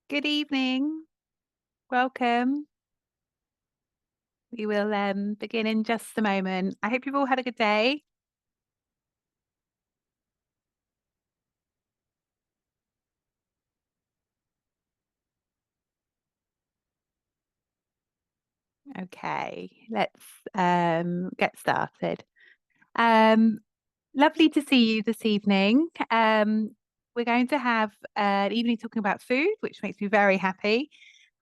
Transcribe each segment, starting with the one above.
Good evening. Welcome. We will begin in just a moment. I hope you've all had a good day. Okay, let's get started. Um, Lovely to see you this evening. We're going to have an evening talking about food, which makes me very happy.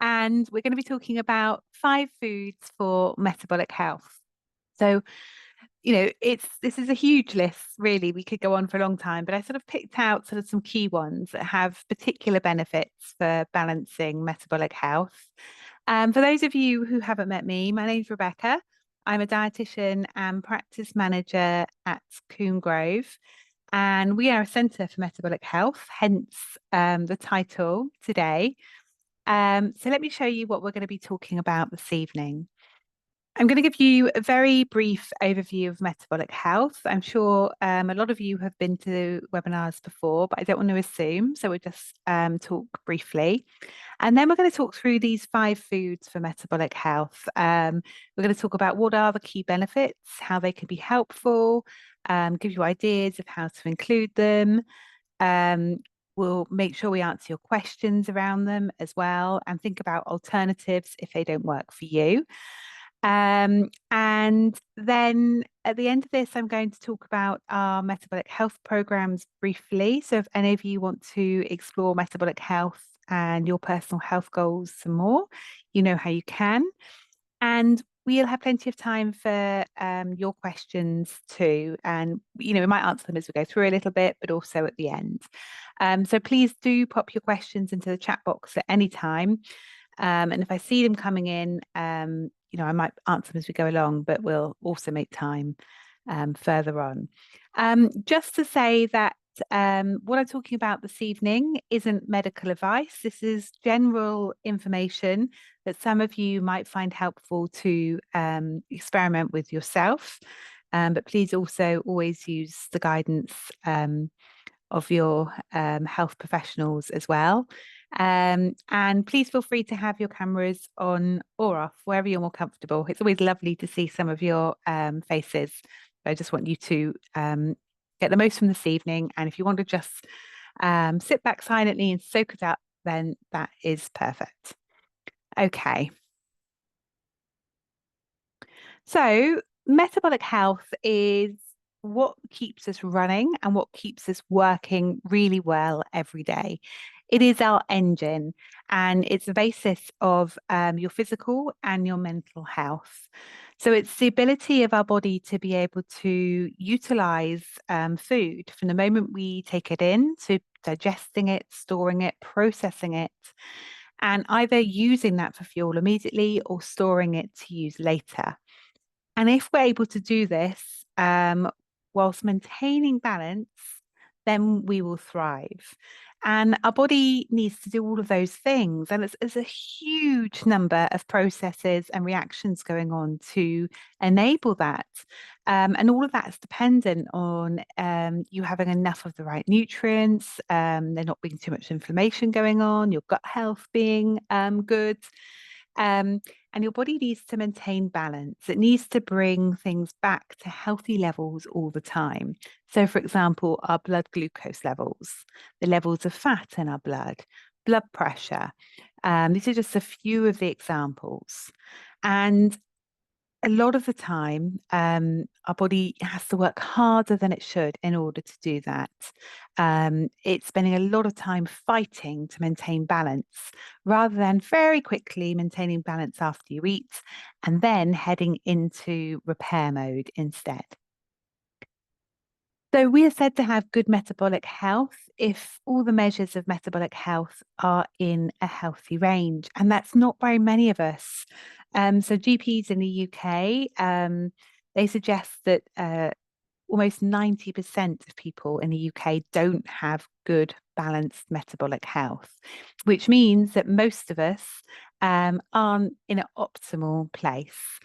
And we're going to be talking about 5 foods for metabolic health. So this is a huge list, really. We could go on for a long time, but I sort of picked out sort of some key ones that have particular benefits for balancing metabolic health. For those of you who haven't met me, my name's Rebecca. I'm a dietitian and practice manager at Coombe Grove, and we are a centre for metabolic health, hence the title today. So let me show you what we're going to be talking about this evening. I'm going to give you a very brief overview of metabolic health. I'm sure a lot of you have been to webinars before, but I don't want to assume. So we'll just talk briefly. And then we're going to talk through these 5 foods for metabolic health. We're going to talk about what are the key benefits, how they can be helpful, give you ideas of how to include them. We'll make sure we answer your questions around them as well and think about alternatives if they don't work for you. And then at the end of this, I'm going to talk about our metabolic health programs briefly. So if any of you want to explore metabolic health and your personal health goals some more, you know how you can. And we'll have plenty of time for your questions too. And, we might answer them as we go through a little bit, but also at the end. So please do pop your questions into the chat box at any time. And if I see them coming in, I might answer them as we go along, but we'll also make time further on. Just to say that what I'm talking about this evening isn't medical advice. This is general information that some of you might find helpful to experiment with yourself. But please also always use the guidance of your health professionals as well. And please feel free to have your cameras on or off, wherever you're more comfortable. It's always lovely to see some of your faces. I just want you to get the most from this evening. And if you want to just sit back silently and soak it up, then that is perfect. Okay. So, metabolic health is what keeps us running and what keeps us working really well every day. It is our engine and it's the basis of your physical and your mental health. So, it's the ability of our body to be able to utilize food from the moment we take it in to digesting it, storing it, processing it, and either using that for fuel immediately or storing it to use later. And if we're able to do this whilst maintaining balance, then we will thrive. And our body needs to do all of those things. And it's a huge number of processes and reactions going on to enable that. And all of that is dependent on you having enough of the right nutrients, there not being too much inflammation going on, your gut health being good. And your body needs to maintain balance. It needs to bring things back to healthy levels all the time. So, for example, our blood glucose levels, the levels of fat in our blood pressure. These are just a few of the examples. And a lot of the time, our body has to work harder than it should in order to do that. It's spending a lot of time fighting to maintain balance rather than very quickly maintaining balance after you eat and then heading into repair mode instead. So, we are said to have good metabolic health if all the measures of metabolic health are in a healthy range. And that's not very many of us. So, GPs in the UK, they suggest that almost 90% of people in the UK don't have good, balanced metabolic health, which means that most of us aren't in an optimal place.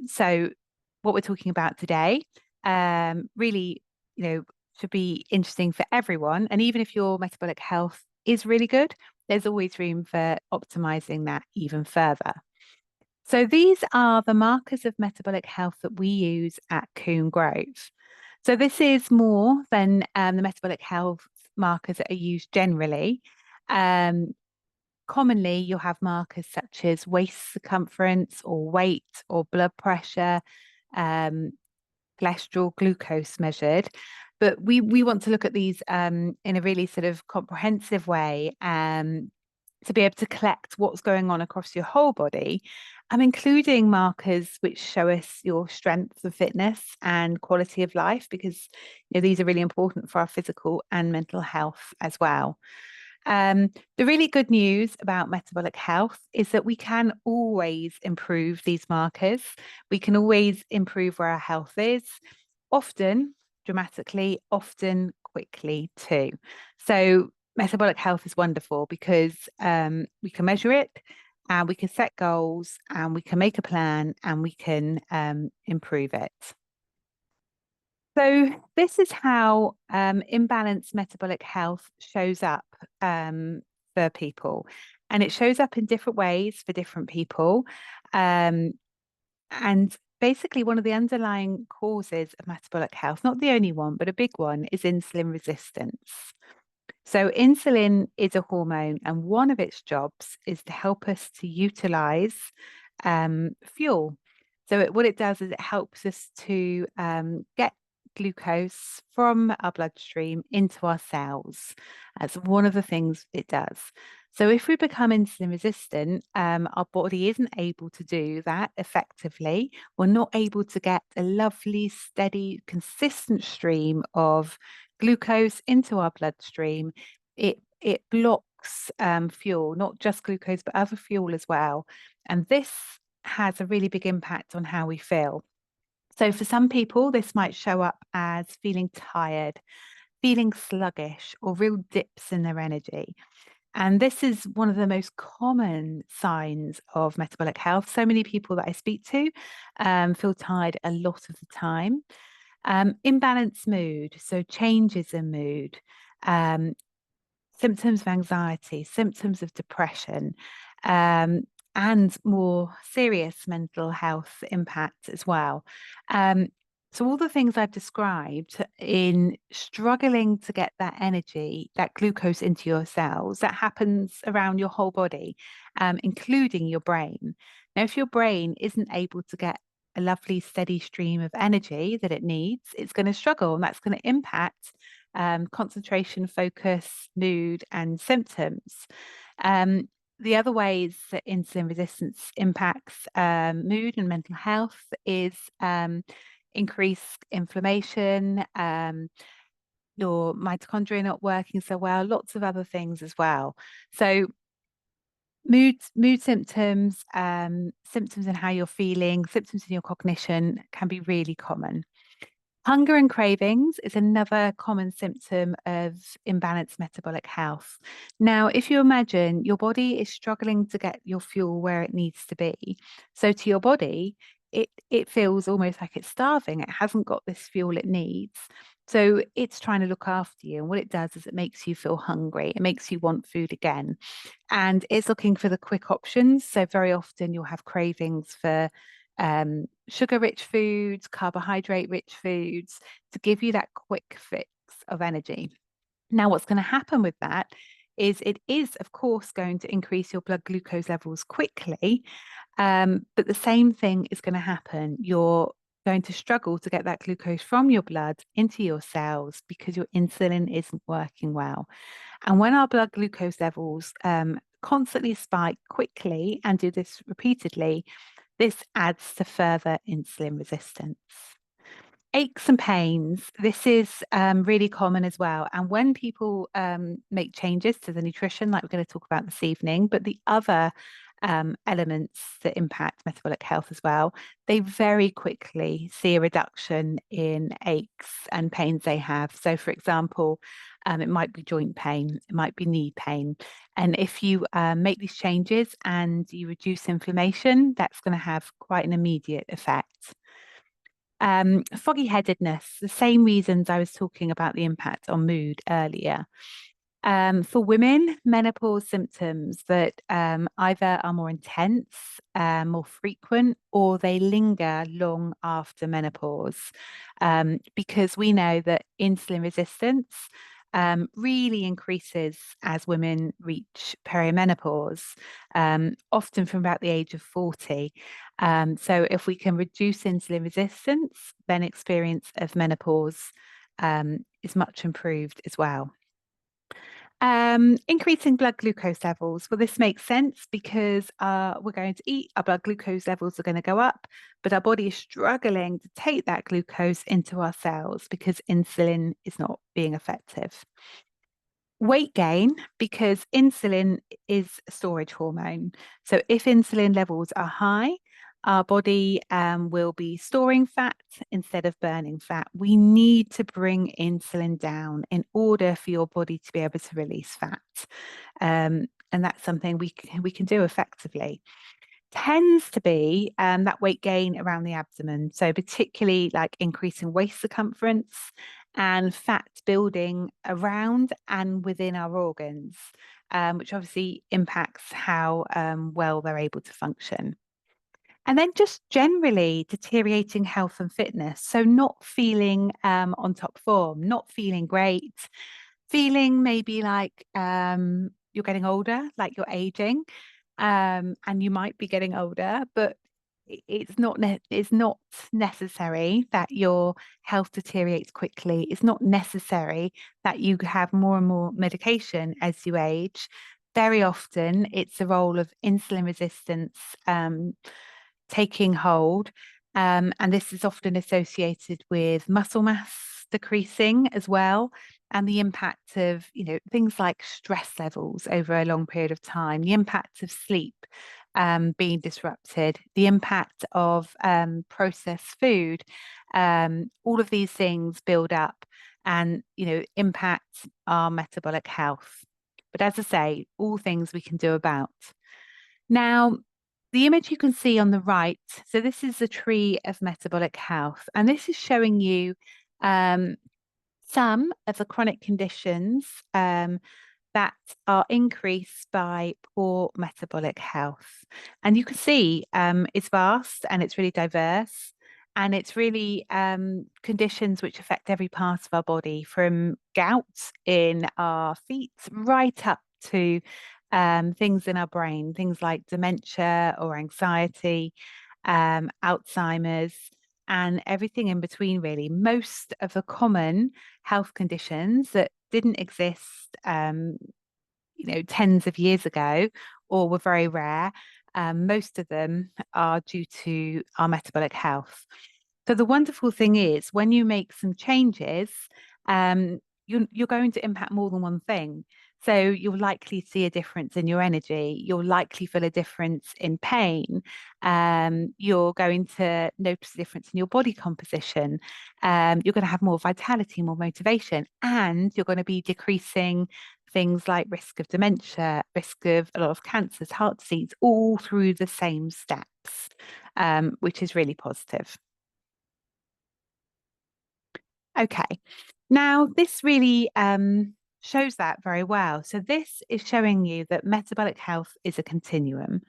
So, what we're talking about today really, should be interesting for everyone. And even if your metabolic health is really good, there's always room for optimizing that even further. So these are the markers of metabolic health that we use at Coombe Grove. So this is more than the metabolic health markers that are used generally. Um, Commonly, you'll have markers such as waist circumference or weight or blood pressure, um, cholesterol, glucose measured. But we want to look at these in a really sort of comprehensive way to be able to collect what's going on across your whole body. I'm including markers which show us your strength and fitness and quality of life because these are really important for our physical and mental health as well. The really good news about metabolic health is that we can always improve these markers. We can always improve where our health is, often dramatically, often quickly too. So, metabolic health is wonderful because we can measure it and we can set goals and we can make a plan and we can improve it. So this is how imbalanced metabolic health shows up for people. And it shows up in different ways for different people. Um, and basically, one of the underlying causes of metabolic health, not the only one, but a big one, is insulin resistance. So, insulin is a hormone, and one of its jobs is to help us to utilize fuel. So, what it does is it helps us to get glucose from our bloodstream into our cells. That's one of the things it does. So, if we become insulin resistant, our body isn't able to do that effectively. We're not able to get a lovely, steady, consistent stream of glucose into our bloodstream. It blocks fuel, not just glucose, but other fuel as well. And this has a really big impact on how we feel. So for some people, this might show up as feeling tired, feeling sluggish, or real dips in their energy. And this is one of the most common signs of metabolic health. So many people that I speak to feel tired a lot of the time. Imbalanced mood, so changes in mood, um, symptoms of anxiety, symptoms of depression, um, and more serious mental health impact as well. Um, so, all the things I've described in struggling to get that energy, that glucose into your cells, that happens around your whole body, including your brain. Now, if your brain isn't able to get a lovely steady stream of energy that it needs, it's going to struggle, and that's going to impact concentration, focus, mood, and symptoms. Um, the other ways that insulin resistance impacts mood and mental health is increased inflammation, your mitochondria not working so well, lots of other things as well. So mood symptoms, symptoms in how you're feeling, symptoms in your cognition can be really common. Hunger and cravings is another common symptom of imbalanced metabolic health. Now, if you imagine your body is struggling to get your fuel where it needs to be, so to your body, it feels almost like it's starving. It hasn't got this fuel it needs. So it's trying to look after you. And what it does is it makes you feel hungry. It makes you want food again. And it's looking for the quick options. So very often you'll have cravings for sugar-rich foods, carbohydrate-rich foods to give you that quick fix of energy. Now, what's going to happen with that is it is, of course, going to increase your blood glucose levels quickly, but the same thing is going to happen. You're going to struggle to get that glucose from your blood into your cells because your insulin isn't working well. And when our blood glucose levels constantly spike quickly and do this repeatedly, this adds to further insulin resistance. Aches and pains, this is really common as well. And when people make changes to the nutrition, like we're going to talk about this evening, but the other elements that impact metabolic health as well, they very quickly see a reduction in aches and pains they have. So, for example, it might be joint pain, it might be knee pain. And if you make these changes and you reduce inflammation, that's going to have quite an immediate effect. Foggy headedness, the same reasons I was talking about the impact on mood earlier. For women, menopause symptoms that either are more intense, more frequent, or they linger long after menopause, because we know that insulin resistance really increases as women reach perimenopause, often from about the age of 40. So if we can reduce insulin resistance, then experience of menopause is much improved as well. Increasing blood glucose levels. Well, this makes sense because we're going to eat, our blood glucose levels are going to go up, but our body is struggling to take that glucose into our cells because insulin is not being effective. Weight gain, because insulin is a storage hormone. So if insulin levels are high, our body will be storing fat instead of burning fat. We need to bring insulin down in order for your body to be able to release fat. And that's something we can do effectively. Tends to be that weight gain around the abdomen. So particularly like increasing waist circumference and fat building around and within our organs, which obviously impacts how well they're able to function. And then just generally deteriorating health and fitness. So not feeling on top form, not feeling great, feeling maybe like you're getting older, like you're aging, and you might be getting older, but it's not necessary that your health deteriorates quickly. It's not necessary that you have more and more medication as you age. Very often, it's the role of insulin resistance taking hold. And this is often associated with muscle mass decreasing as well, and the impact of, things like stress levels over a long period of time, the impact of sleep being disrupted, the impact of processed food. All of these things build up and, impact our metabolic health. But as I say, all things we can do about. Now, the image you can see on the right, so this is the tree of metabolic health, and this is showing you some of the chronic conditions that are increased by poor metabolic health. And you can see it's vast and it's really diverse. And it's really conditions which affect every part of our body, from gout in our feet right up to things in our brain, things like dementia or anxiety, Alzheimer's, and everything in between, really. Most of the common health conditions that didn't exist, tens of years ago or were very rare, most of them are due to our metabolic health. So the wonderful thing is when you make some changes, you're going to impact more than one thing. So you'll likely see a difference in your energy. You'll likely feel a difference in pain. You're going to notice a difference in your body composition. You're going to have more vitality, more motivation, and you're going to be decreasing things like risk of dementia, risk of a lot of cancers, heart disease, all through the same steps, which is really positive. Okay, now this really shows that very well. So this is showing you that metabolic health is a continuum.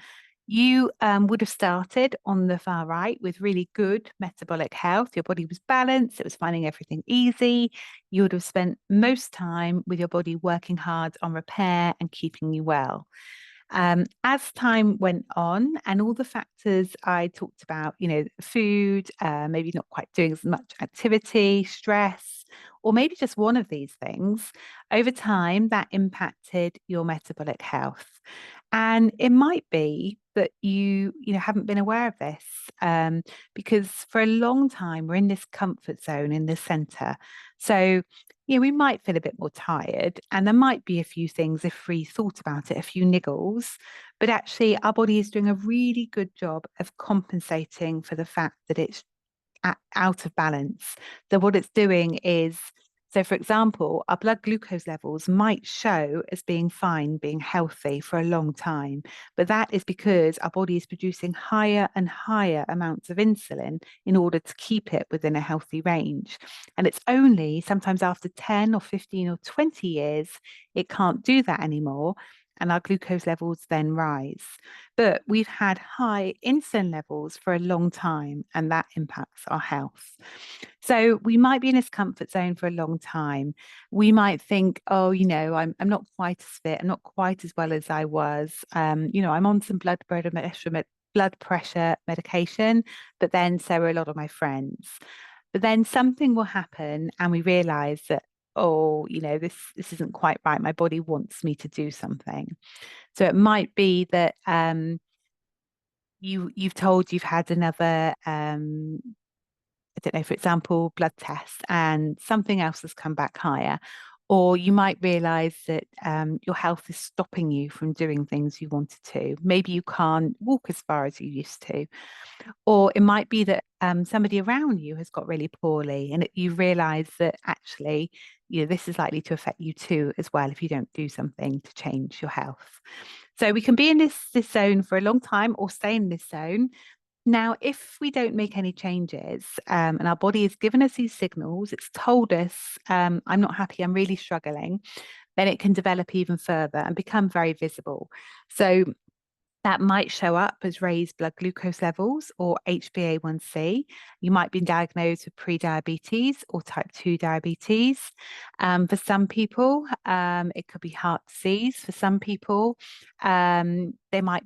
You would have started on the far right with really good metabolic health. Your body was balanced, it was finding everything easy. You would have spent most time with your body working hard on repair and keeping you well. As time went on and all the factors I talked about, food, maybe not quite doing as much activity, stress, or maybe just one of these things, over time that impacted your metabolic health. And it might be that you haven't been aware of this, because for a long time we're in this comfort zone in the center. So we might feel a bit more tired, and there might be a few things, if we thought about it, a few niggles, but actually our body is doing a really good job of compensating for the fact that it's out of balance. So what it's doing is So, for example, our blood glucose levels might show as being fine, being healthy for a long time, but that is because our body is producing higher and higher amounts of insulin in order to keep it within a healthy range. And it's only sometimes after 10 or 15 or 20 years, it can't do that anymore. And our glucose levels then rise. But we've had high insulin levels for a long time, and that impacts our health. So we might be in this comfort zone for a long time. We might think, oh, I'm not quite as fit. I'm not quite as well as I was. I'm on some blood pressure medication, but then so are a lot of my friends. But then something will happen, and we realize that, oh, this isn't quite right. My body wants me to do something. So it might be that you've told you've had another I don't know, for example, blood tests and something else has come back higher. Or you might realize that your health is stopping you from doing things you wanted to. Maybe you can't walk as far as you used to. Or it might be that somebody around you has got really poorly and you realize that actually, this is likely to affect you too as well if you don't do something to change your health. So we can be in this zone for a long time or stay in this zone. Now, if we don't make any changes and our body has given us these signals, it's told us, I'm not happy, I'm really struggling, then it can develop even further and become very visible. So that might show up as raised blood glucose levels or HbA1c. You might be diagnosed with pre-diabetes or type 2 diabetes. For some people, it could be heart disease. For some people, they might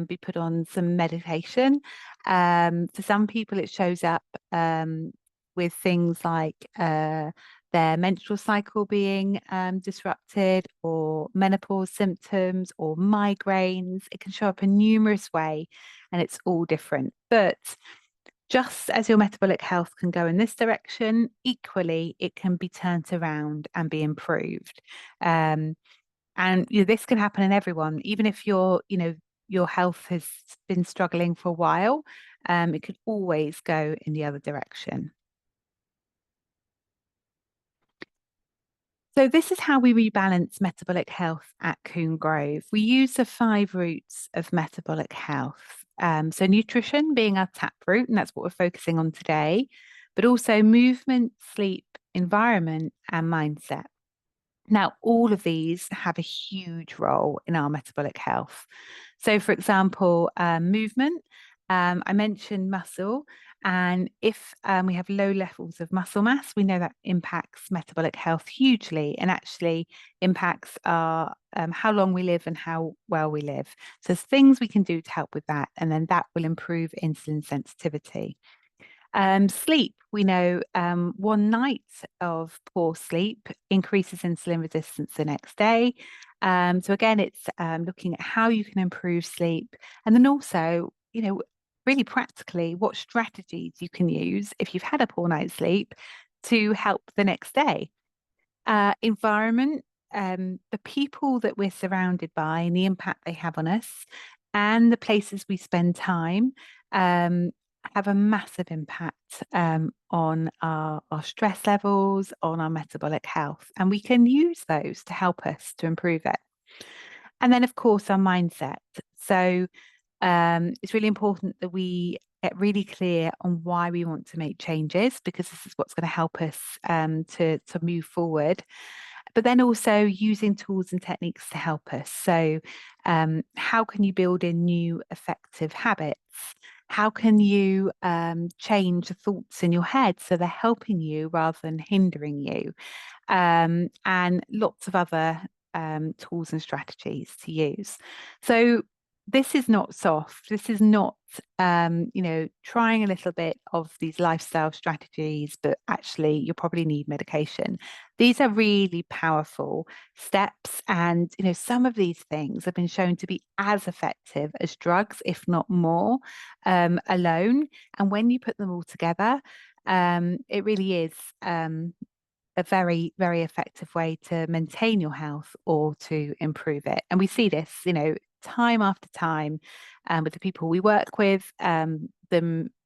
be put on some medication. For some people, it shows up with things like their menstrual cycle being disrupted, or menopause symptoms, or migraines. It can show up in numerous ways, and it's all different. But just as your metabolic health can go in this direction, equally it can be turned around and be improved. And this can happen in everyone, even if your health has been struggling for a while. It could always go in the other direction. So this is how we rebalance metabolic health at Coombe Grove. We use the 5 roots of metabolic health. So nutrition being our tap root, and that's what we're focusing on today, but also movement, sleep, environment, and mindset. Now, all of these have a huge role in our metabolic health. So, for example, movement, I mentioned muscle, and if we have low levels of muscle mass, we know that impacts metabolic health hugely and actually impacts our how long we live and how well we live. So, there's things we can do to help with that, and then that will improve insulin sensitivity. Sleep, we know one night of poor sleep increases insulin resistance the next day. So again, it's looking at how you can improve sleep, and then also, really practically what strategies you can use if you've had a poor night's sleep to help the next day. Environment, the people that we're surrounded by and the impact they have on us, and the places we spend time, um, have a massive impact on our stress levels, on our metabolic health, and we can use those to help us to improve it. And then, of course, our mindset. So it's really important that we get really clear on why we want to make changes, because this is what's going to help us to move forward. But then also using tools and techniques to help us. So, how can you build in new effective habits? How can you change the thoughts in your head so they're helping you rather than hindering you? And lots of other tools and strategies to use. So this is not soft. This is not, trying a little bit of these lifestyle strategies, but actually you probably need medication. These are really powerful steps. And, some of these things have been shown to be as effective as drugs, if not more, alone. And when you put them all together, it really is a very, very effective way to maintain your health or to improve it. And we see this, time after time with the people we work with, them,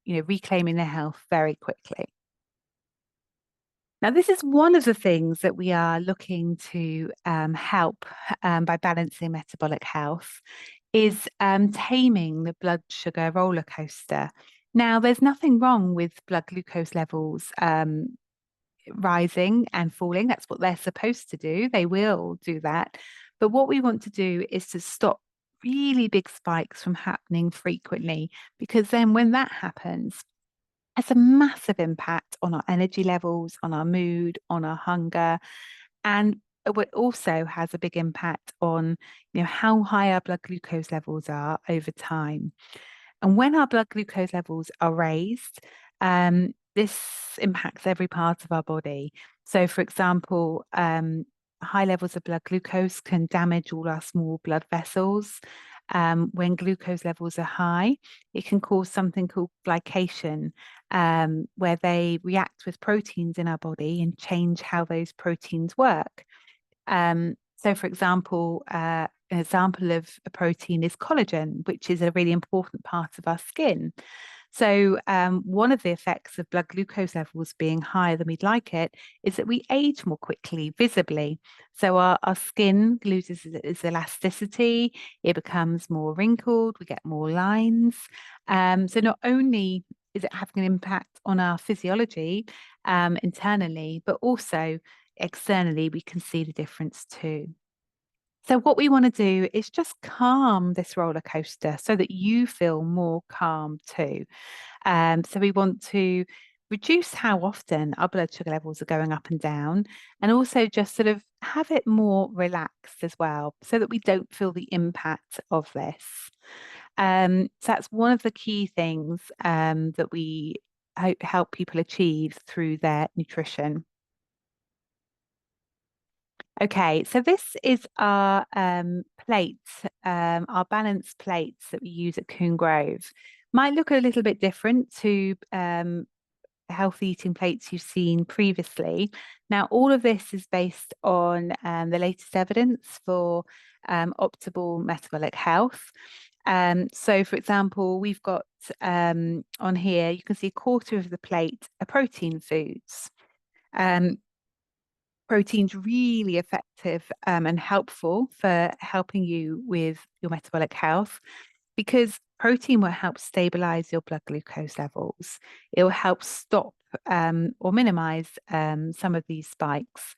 reclaiming their health very quickly. Now, this is one of the things that we are looking to help by balancing metabolic health is taming the blood sugar roller coaster. Now, there's nothing wrong with blood glucose levels rising and falling. That's what they're supposed to do. They will do that. But what we want to do is to stop really big spikes from happening frequently, because then when that happens, has a massive impact on our energy levels, on our mood, on our hunger, and what also has a big impact on, how high our blood glucose levels are over time. And when our blood glucose levels are raised, this impacts every part of our body. So, for example, high levels of blood glucose can damage all our small blood vessels. When glucose levels are high, it can cause something called glycation, where they react with proteins in our body and change how those proteins work. So, for example, an example of a protein is collagen, which is a really important part of our skin. So, one of the effects of blood glucose levels being higher than we'd like it is that we age more quickly, visibly. So, our skin loses its elasticity, it becomes more wrinkled, we get more lines. So, not only is it having an impact on our physiology internally, but also externally, we can see the difference too. So, what we want to do is just calm this roller coaster so that you feel more calm too. So, we want to reduce how often our blood sugar levels are going up and down, and also just sort of have it more relaxed as well so that we don't feel the impact of this. So, that's one of the key things that we hope help people achieve through their nutrition. Okay, so this is our plates, our balanced plates that we use at Coombe Grove. Might look a little bit different to healthy eating plates you've seen previously. Now, all of this is based on the latest evidence for optimal metabolic health. So, for example, we've got on here, you can see a quarter of the plate are protein foods. Um, Protein's really effective and helpful for helping you with your metabolic health, because protein will help stabilize your blood glucose levels. It will help stop or minimize some of these spikes.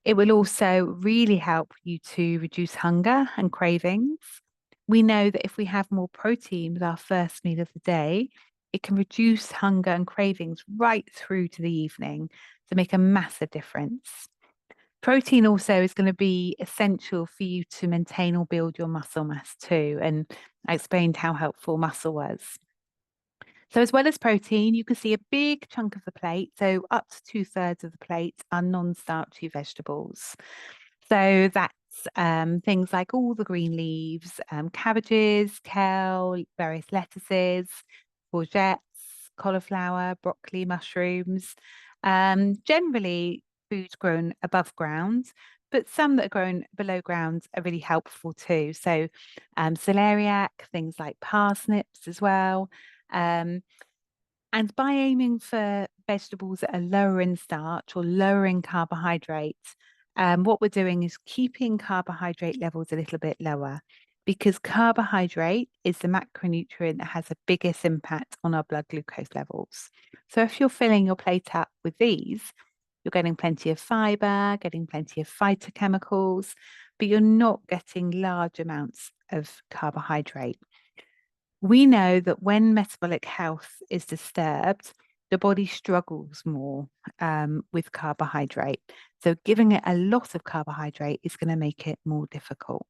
It will also really help you to reduce hunger and cravings. We know that if we have more protein with our first meal of the day, it can reduce hunger and cravings right through to the evening to make a massive difference. Protein also is going to be essential for you to maintain or build your muscle mass too. And I explained how helpful muscle was. So, as well as protein, you can see a big chunk of the plate. So, up to two-thirds of the plate are non-starchy vegetables. So, that's things like all the green leaves, cabbages, kale, various lettuces, courgettes, cauliflower, broccoli, mushrooms. Generally, foods grown above ground, but some that are grown below ground are really helpful too. So, celeriac, things like parsnips as well. Um, and by aiming for vegetables that are lower in starch or lower in carbohydrates, what we're doing is keeping carbohydrate levels a little bit lower, because carbohydrate is the macronutrient that has the biggest impact on our blood glucose levels. So if you're filling your plate up with these, you're getting plenty of fiber, getting plenty of phytochemicals, but you're not getting large amounts of carbohydrate. We know that when metabolic health is disturbed, the body struggles more with carbohydrate. So, giving it a lot of carbohydrate is going to make it more difficult.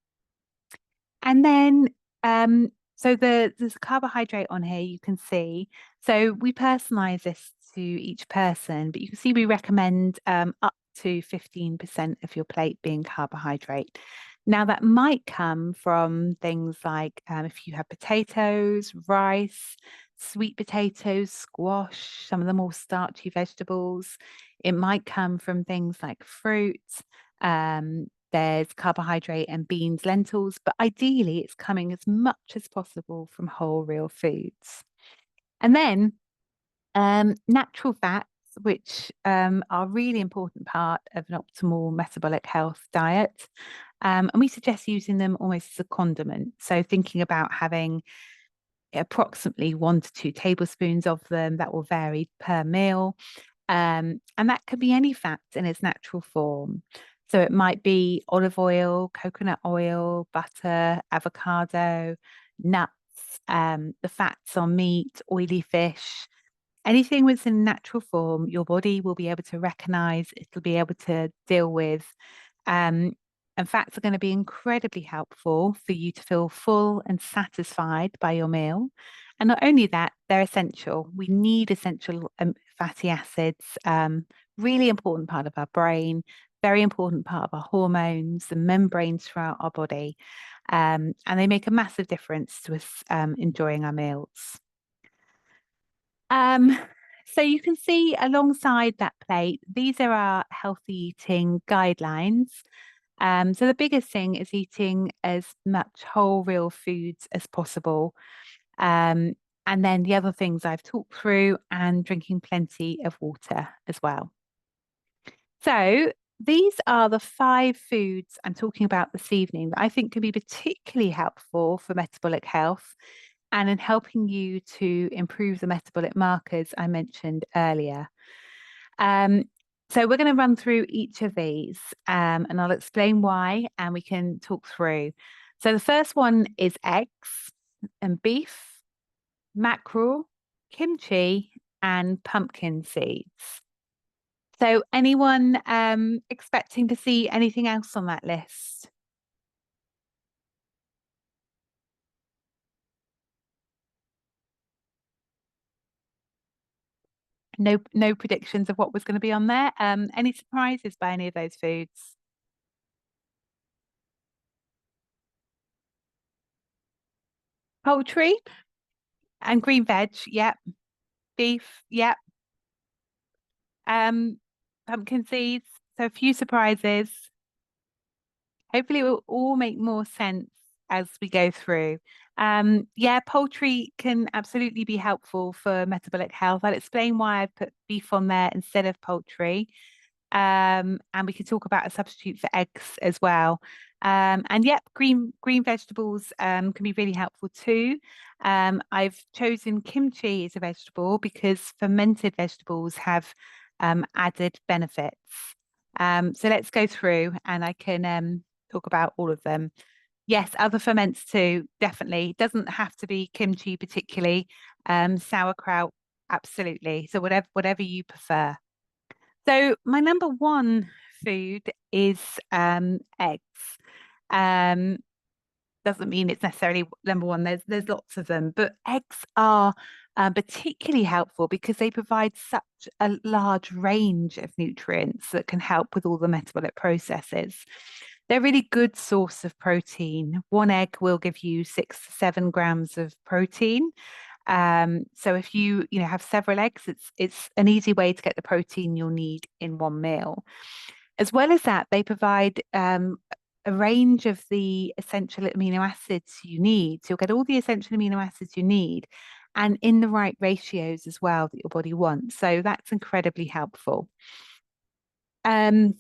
And then, there's a carbohydrate on here you can see. So we personalize this to each person, but you can see we recommend up to 15% of your plate being carbohydrate. Now, that might come from things like if you have potatoes, rice, sweet potatoes, squash, some of the more starchy vegetables. It might come from things like fruits. There's carbohydrate and beans, lentils, but ideally it's coming as much as possible from whole, real foods. And then natural fats. which are a really important part of an optimal metabolic health diet. And we suggest using them almost as a condiment. So thinking about having approximately 1 to 2 tablespoons of them, that will vary per meal. And that could be any fat in its natural form. So it might be olive oil, coconut oil, butter, avocado, nuts, the fats on meat, oily fish. Anything that's in natural form, your body will be able to recognize, it'll be able to deal with. Um, and fats are going to be incredibly helpful for you to feel full and satisfied by your meal. And not only that, they're essential. We need essential fatty acids, really important part of our brain, very important part of our hormones, the membranes throughout our body. And they make a massive difference to us enjoying our meals. Um, so you can see alongside that plate, these are our healthy eating guidelines. So the biggest thing is eating as much whole, real foods as possible. Um, and then the other things I've talked through and drinking plenty of water as well. So these are the 5 foods I'm talking about this evening that I think can be particularly helpful for metabolic health and in helping you to improve the metabolic markers I mentioned earlier. Um, so we're going to run through each of these and I'll explain why and we can talk through. So the first one is eggs and beef, mackerel, kimchi, and pumpkin seeds. So anyone expecting to see anything else on that list? No, no predictions of what was going to be on there. Any surprises by any of those foods? Poultry and green veg, yep. Beef, yep. Um, pumpkin seeds. So a few surprises. Hopefully it will all make more sense as we go through. Yeah, poultry can absolutely be helpful for metabolic health. I'll explain why I put beef on there instead of poultry. And we can talk about a substitute for eggs as well. And yep, green vegetables can be really helpful too. I've chosen kimchi as a vegetable because fermented vegetables have added benefits. So let's go through and I can talk about all of them. Yes, other ferments too, definitely. Doesn't have to be kimchi particularly. Sauerkraut, absolutely. So whatever you prefer. So my number one food is eggs. Um, doesn't mean it's necessarily number one. There's lots of them, but eggs are particularly helpful because they provide such a large range of nutrients that can help with all the metabolic processes. They're a really good source of protein. One egg will give you 6 to 7 grams of protein. So if you have several eggs, it's an easy way to get the protein you'll need in one meal. As well as that, they provide a range of the essential amino acids you need. So you'll get all the essential amino acids you need and in the right ratios as well that your body wants. So that's incredibly helpful. Um,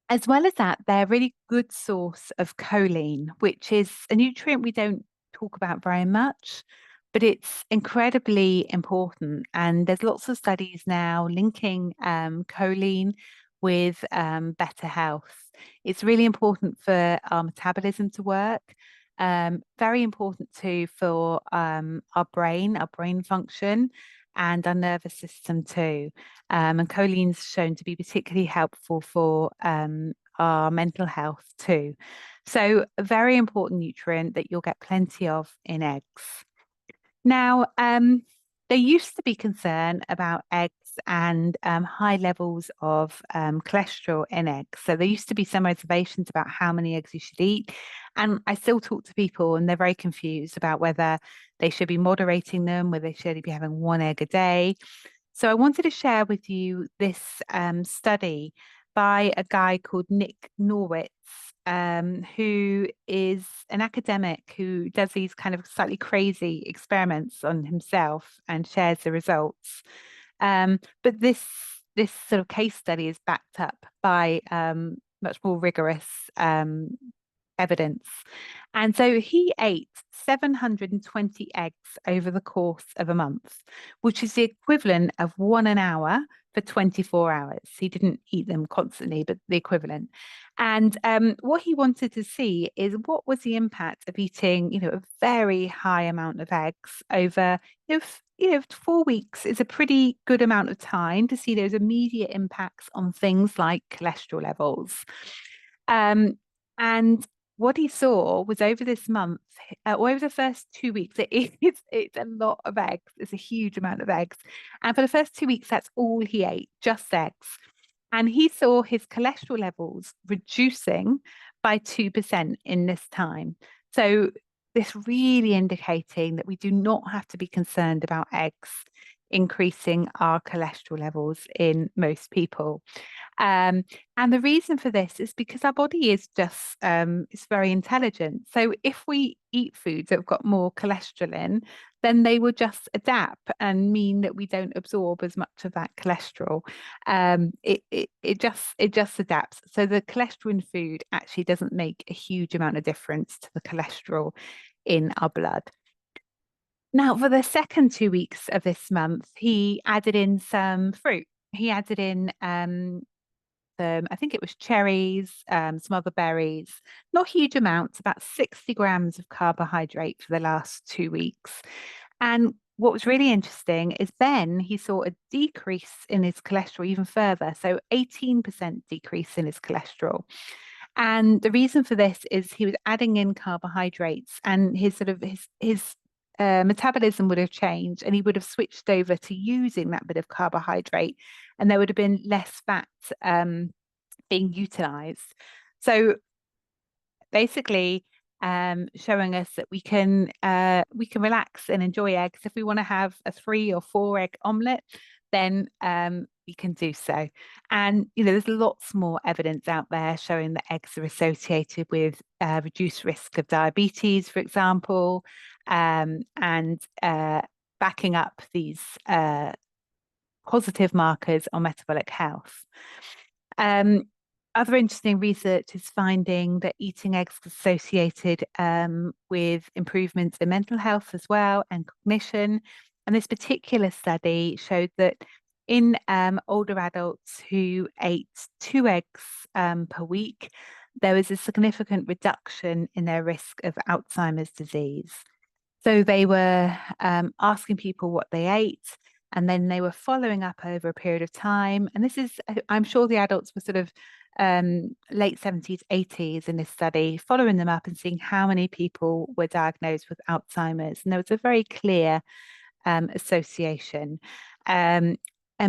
as well as that, they're a really good source of choline, which is a nutrient we don't talk about very much, but it's incredibly important. And there's lots of studies now linking choline with better health. It's really important for our metabolism to work. Very important too for our brain function, and our nervous system too. And choline's shown to be particularly helpful for our mental health too. So a very important nutrient that you'll get plenty of in eggs. Now, there used to be concern about eggs and high levels of cholesterol in eggs. So there used to be some reservations about how many eggs you should eat. And I still talk to people and they're very confused about whether they should be moderating them, whether they should be having 1 egg a day. So I wanted to share with you this study by a guy called Nick Norwitz, who is an academic who does these kind of slightly crazy experiments on himself and shares the results. But this this sort of case study is backed up by much more rigorous evidence. And so he ate 720 eggs over the course of a month, which is the equivalent of 1 an hour for 24 hours. He didn't eat them constantly, but the equivalent. And what he wanted to see is what was the impact of eating, a very high amount of eggs over, 4 weeks is a pretty good amount of time to see those immediate impacts on things like cholesterol levels. Um, and what he saw was over this month, or over the first 2 weeks, it's a lot of eggs. It's a huge amount of eggs. And for the first 2 weeks, that's all he ate, just eggs. And he saw his cholesterol levels reducing by 2% in this time. So this really indicating that we do not have to be concerned about eggs increasing our cholesterol levels in most people. And the reason for this is because our body is just it's very intelligent. So if we eat foods that have got more cholesterol in, then they will just adapt and mean that we don't absorb as much of that cholesterol. It just adapts. So the cholesterol in food actually doesn't make a huge amount of difference to the cholesterol in our blood. Now, for the second 2 weeks of this month, he added in some fruit. He added in I think it was cherries, some other berries, not huge amounts, about 60 grams of carbohydrate for the last 2 weeks. And what was really interesting is then he saw a decrease in his cholesterol even further, so 18% decrease in his cholesterol. And the reason for this is he was adding in carbohydrates, and his metabolism would have changed, and he would have switched over to using that bit of carbohydrate, and there would have been less fat being utilized. So basically, showing us that we can relax and enjoy eggs. If we want to have a 3 or 4 egg omelette, then we can do so. And there's lots more evidence out there showing that eggs are associated with reduced risk of diabetes, for example, and backing up these positive markers on metabolic health. Other interesting research is finding that eating eggs is associated with improvements in mental health as well and cognition. And this particular study showed that in older adults who ate 2 eggs per week, there was a significant reduction in their risk of Alzheimer's disease. So they were asking people what they ate, and then they were following up over a period of time. And this is, I'm sure the adults were sort of late 70s, 80s in this study, following them up and seeing how many people were diagnosed with Alzheimer's. And there was a very clear association. And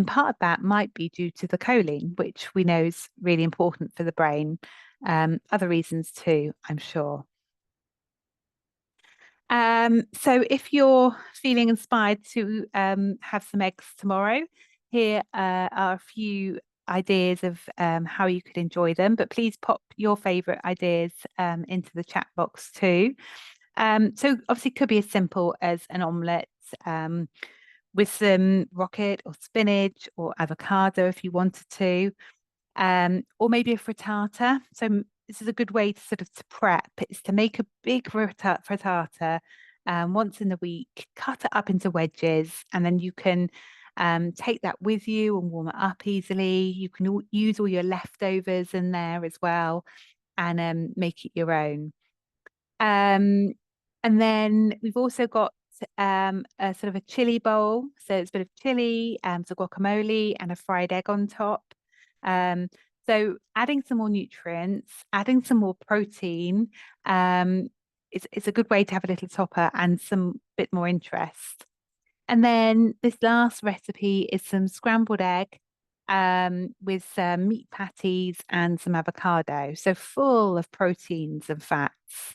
part of that might be due to the choline, which we know is really important for the brain. Other reasons too, I'm sure. So if you're feeling inspired to have some eggs tomorrow, here are a few ideas of how you could enjoy them, but please pop your favorite ideas into the chat box too. So obviously it could be as simple as an omelette with some rocket or spinach or avocado if you wanted to, or maybe a frittata. So this is a good way to sort of to prep. It's to make a big frittata once in the week, cut it up into wedges, and then you can take that with you and warm it up easily. You can use all your leftovers in there as well and make it your own. And then we've also got a sort of a chili bowl. So it's a bit of chili, some guacamole and a fried egg on top. So adding some more nutrients, adding some more protein, it's a good way to have a little topper and some bit more interest. And then this last recipe is some scrambled egg with some meat patties and some avocado. So full of proteins and fats.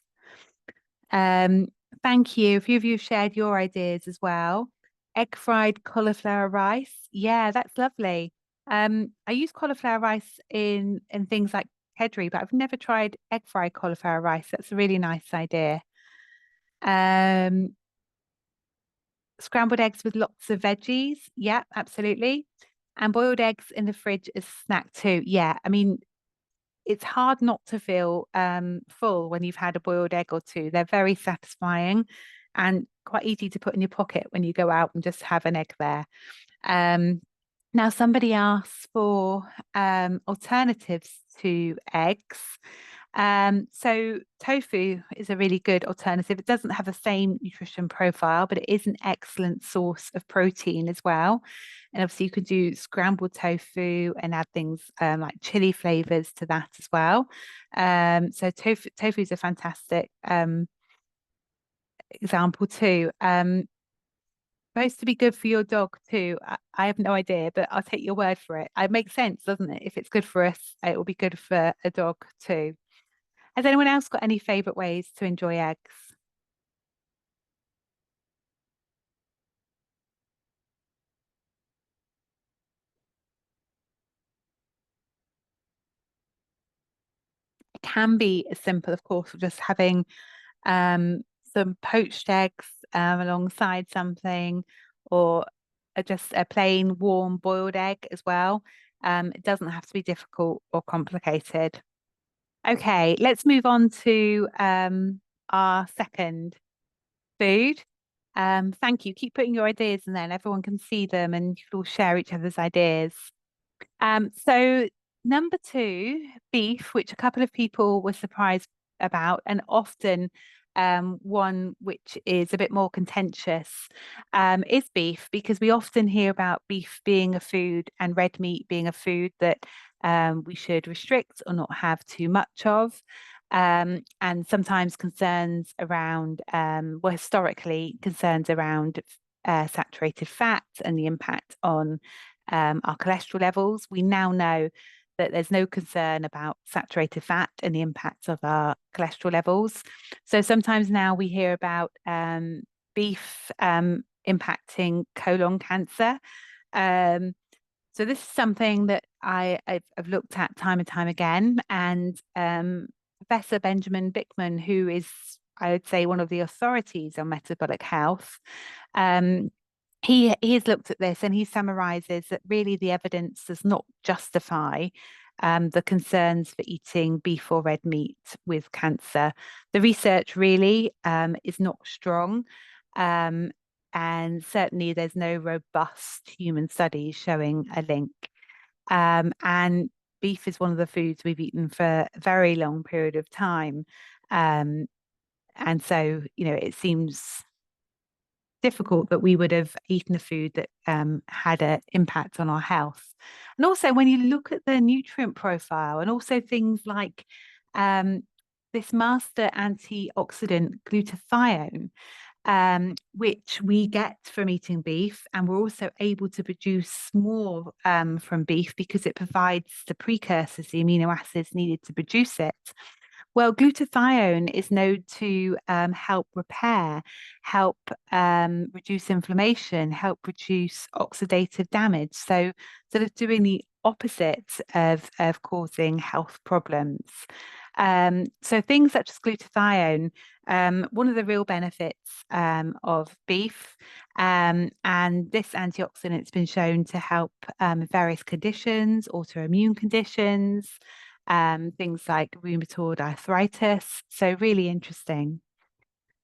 Thank you. A few of you have shared your ideas as well. Egg fried cauliflower rice. Yeah, that's lovely. I use cauliflower rice in things like kedgeree, but I've never tried egg fried cauliflower rice. That's a really nice idea. Scrambled eggs with lots of veggies. Yeah, absolutely. And boiled eggs in the fridge as a snack too. Yeah, I mean, it's hard not to feel full when you've had a boiled egg or two. They're very satisfying and quite easy to put in your pocket when you go out and just have an egg there. Um, Now, somebody asked for alternatives to eggs. So tofu is a really good alternative. It doesn't have the same nutrition profile, but it is an excellent source of protein as well. And obviously, you could do scrambled tofu and add things like chili flavors to that as well. So tofu is a fantastic example too. Supposed to be good for your dog too. I have no idea, but I'll take your word for it. It makes sense, doesn't it? If it's good for us, it will be good for a dog too. Has anyone else got any favorite ways to enjoy eggs? It can be as simple, of course, of just having um, some poached eggs alongside something, or just a plain warm boiled egg as well. It doesn't have to be difficult or complicated. Okay, let's move on to our second food. Thank you. Keep putting your ideas in there, and everyone can see them, and you can all share each other's ideas. So number two, beef, which a couple of people were surprised about, and often one which is a bit more contentious, is beef, because we often hear about beef being a food and red meat being a food that we should restrict or not have too much of. And sometimes concerns around, well, historically, concerns around saturated fat and the impact on our cholesterol levels. We now know that there's no concern about saturated fat and the impacts of our cholesterol levels. So sometimes now we hear about beef impacting colon cancer. Um, so this is something that I've looked at time and time again, and Professor Benjamin Bickman, who is, I would say, one of the authorities on metabolic health, um, he has looked at this and he summarizes that really the evidence does not justify the concerns for eating beef or red meat with cancer. The research really is not strong. Um, and certainly there's no robust human studies showing a link. And beef is one of the foods we've eaten for a very long period of time. Um, and so, it seems difficult that we would have eaten a food that had an impact on our health. And also, when you look at the nutrient profile, and also things like um, this master antioxidant glutathione, which we get from eating beef, and we're also able to produce more from beef because it provides the precursors, the amino acids needed to produce it. Well, glutathione is known to help repair, help reduce inflammation, help reduce oxidative damage. So, sort of doing the opposite of causing health problems. So, things such as glutathione, one of the real benefits of beef, and this antioxidant has been shown to help various conditions, autoimmune conditions, things like rheumatoid arthritis. So, really interesting.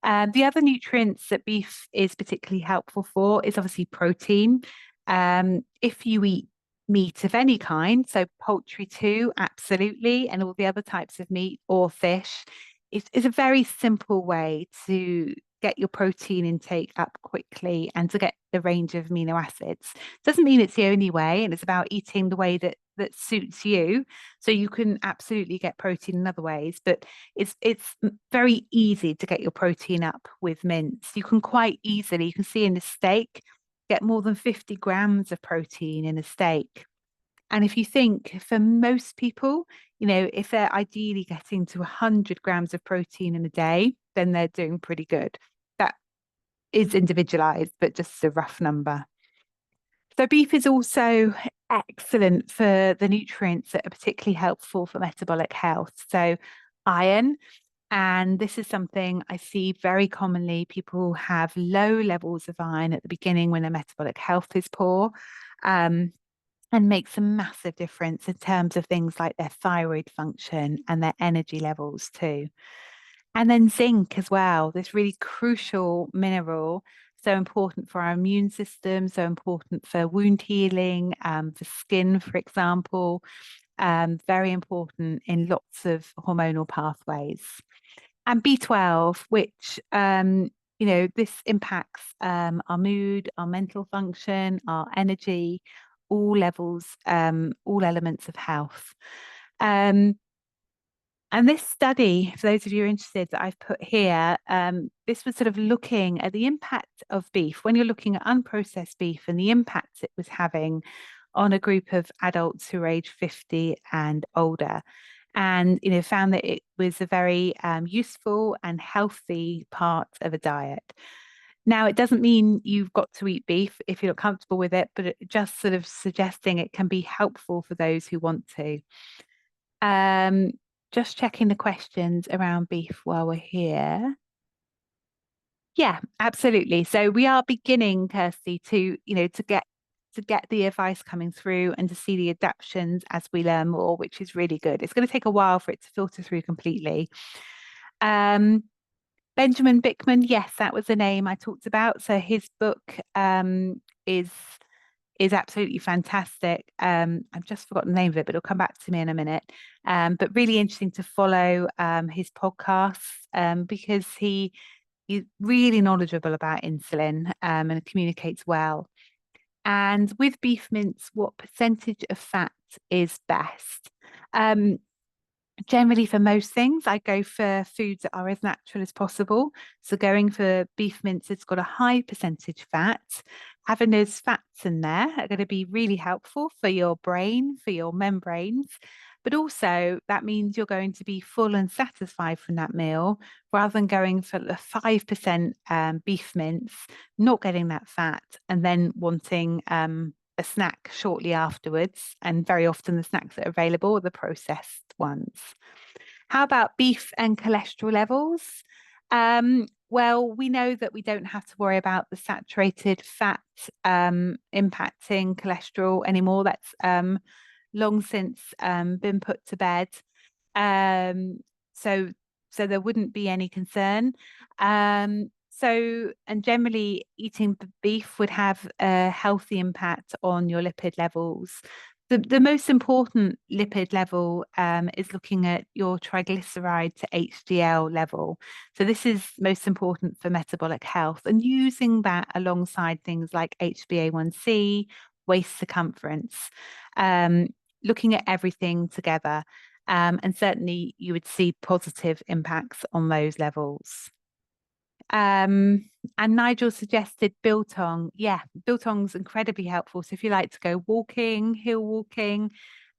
The other nutrients that beef is particularly helpful for is obviously protein. If you eat meat of any kind, so poultry too, absolutely, and all the other types of meat or fish, it's a very simple way to get your protein intake up quickly and to get the range of amino acids. Doesn't mean it's the only way, and it's about eating the way that suits you. So you can absolutely get protein in other ways, but it's very easy to get your protein up with mince. You can quite easily, you can see in a steak, get more than 50 grams of protein in a steak. And if you think for most people, if they're ideally getting to 100 grams of protein in a day, then they're doing pretty good. That is individualized, but just a rough number. So beef is also excellent for the nutrients that are particularly helpful for metabolic health. So iron, and this is something I see very commonly. People have low levels of iron at the beginning when their metabolic health is poor. Um, and makes a massive difference in terms of things like their thyroid function and their energy levels too. And then zinc as well, this really crucial mineral, so important for our immune system, so important for wound healing, for skin, for example, very important in lots of hormonal pathways. And B12, which this impacts our mood, our mental function, our energy, all levels, all elements of health. Um, and this study, for those of you interested, that I've put here, this was sort of looking at the impact of beef when you're looking at unprocessed beef and the impact it was having on a group of adults who are age 50 and older. And found that it was a very useful and healthy part of a diet. Now, it doesn't mean you've got to eat beef if you're not comfortable with it, but it just sort of suggesting it can be helpful for those who want to. Um, just checking the questions around beef while we're here. Yeah, absolutely. So we are beginning, Kirsty, to get the advice coming through and to see the adaptations as we learn more, which is really good. It's going to take a while for it to filter through completely. Um, Benjamin Bickman, yes, that was the name I talked about. So his book is absolutely fantastic. I've just forgotten the name of it, but it'll come back to me in a minute. But really interesting to follow his podcasts because he's really knowledgeable about insulin and communicates well. And with beef mince, what percentage of fat is best? Um, Generally, for most things, I go for foods that are as natural as possible. So, going for beef mince, it's got a high percentage fat. Having those fats in there are going to be really helpful for your brain, for your membranes. But also, that means you're going to be full and satisfied from that meal rather than going for the 5% beef mince, not getting that fat, and then wanting a snack shortly afterwards. And very often, the snacks that are available are the processed ones. How about beef and cholesterol levels? Well, we know that we don't have to worry about the saturated fat impacting cholesterol anymore. That's long since been put to bed. Um, so, so there wouldn't be any concern. And generally, eating beef would have a healthy impact on your lipid levels. The most important lipid level is looking at your triglyceride to HDL level. So this is most important for metabolic health and using that alongside things like HbA1c, waist circumference, looking at everything together. And certainly you would see positive impacts on those levels. And Nigel suggested biltong. Yeah, biltong's incredibly helpful. So if you like to go walking, hill walking,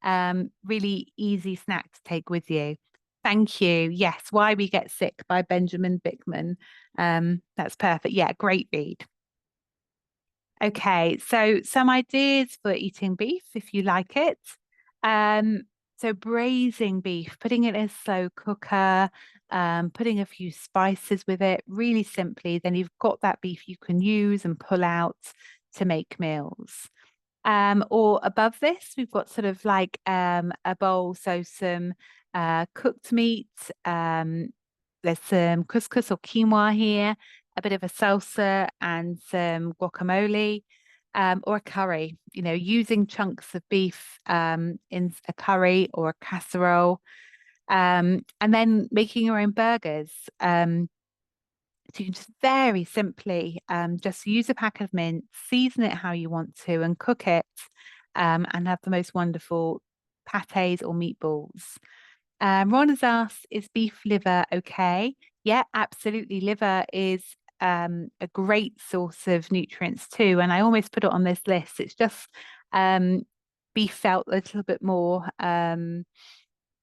really easy snack to take with you. Thank you. Yes, Why We Get Sick by Benjamin Bickman. That's perfect. Yeah, great read. Okay, so some ideas for eating beef if you like it. Um, so braising beef, putting it in a slow cooker, putting a few spices with it, really simply, then you've got that beef you can use and pull out to make meals. Or above this, we've got sort of like a bowl, so some cooked meat, there's some couscous or quinoa here, a bit of a salsa and some guacamole, or a curry, using chunks of beef in a curry or a casserole, and then making your own burgers. So you can just very simply just use a pack of mince, season it how you want to, and cook it, and have the most wonderful pates or meatballs. Ron has asked, is beef liver okay? Yeah, absolutely. Liver is a great source of nutrients too. And I almost put it on this list. It's just beef felt a little bit more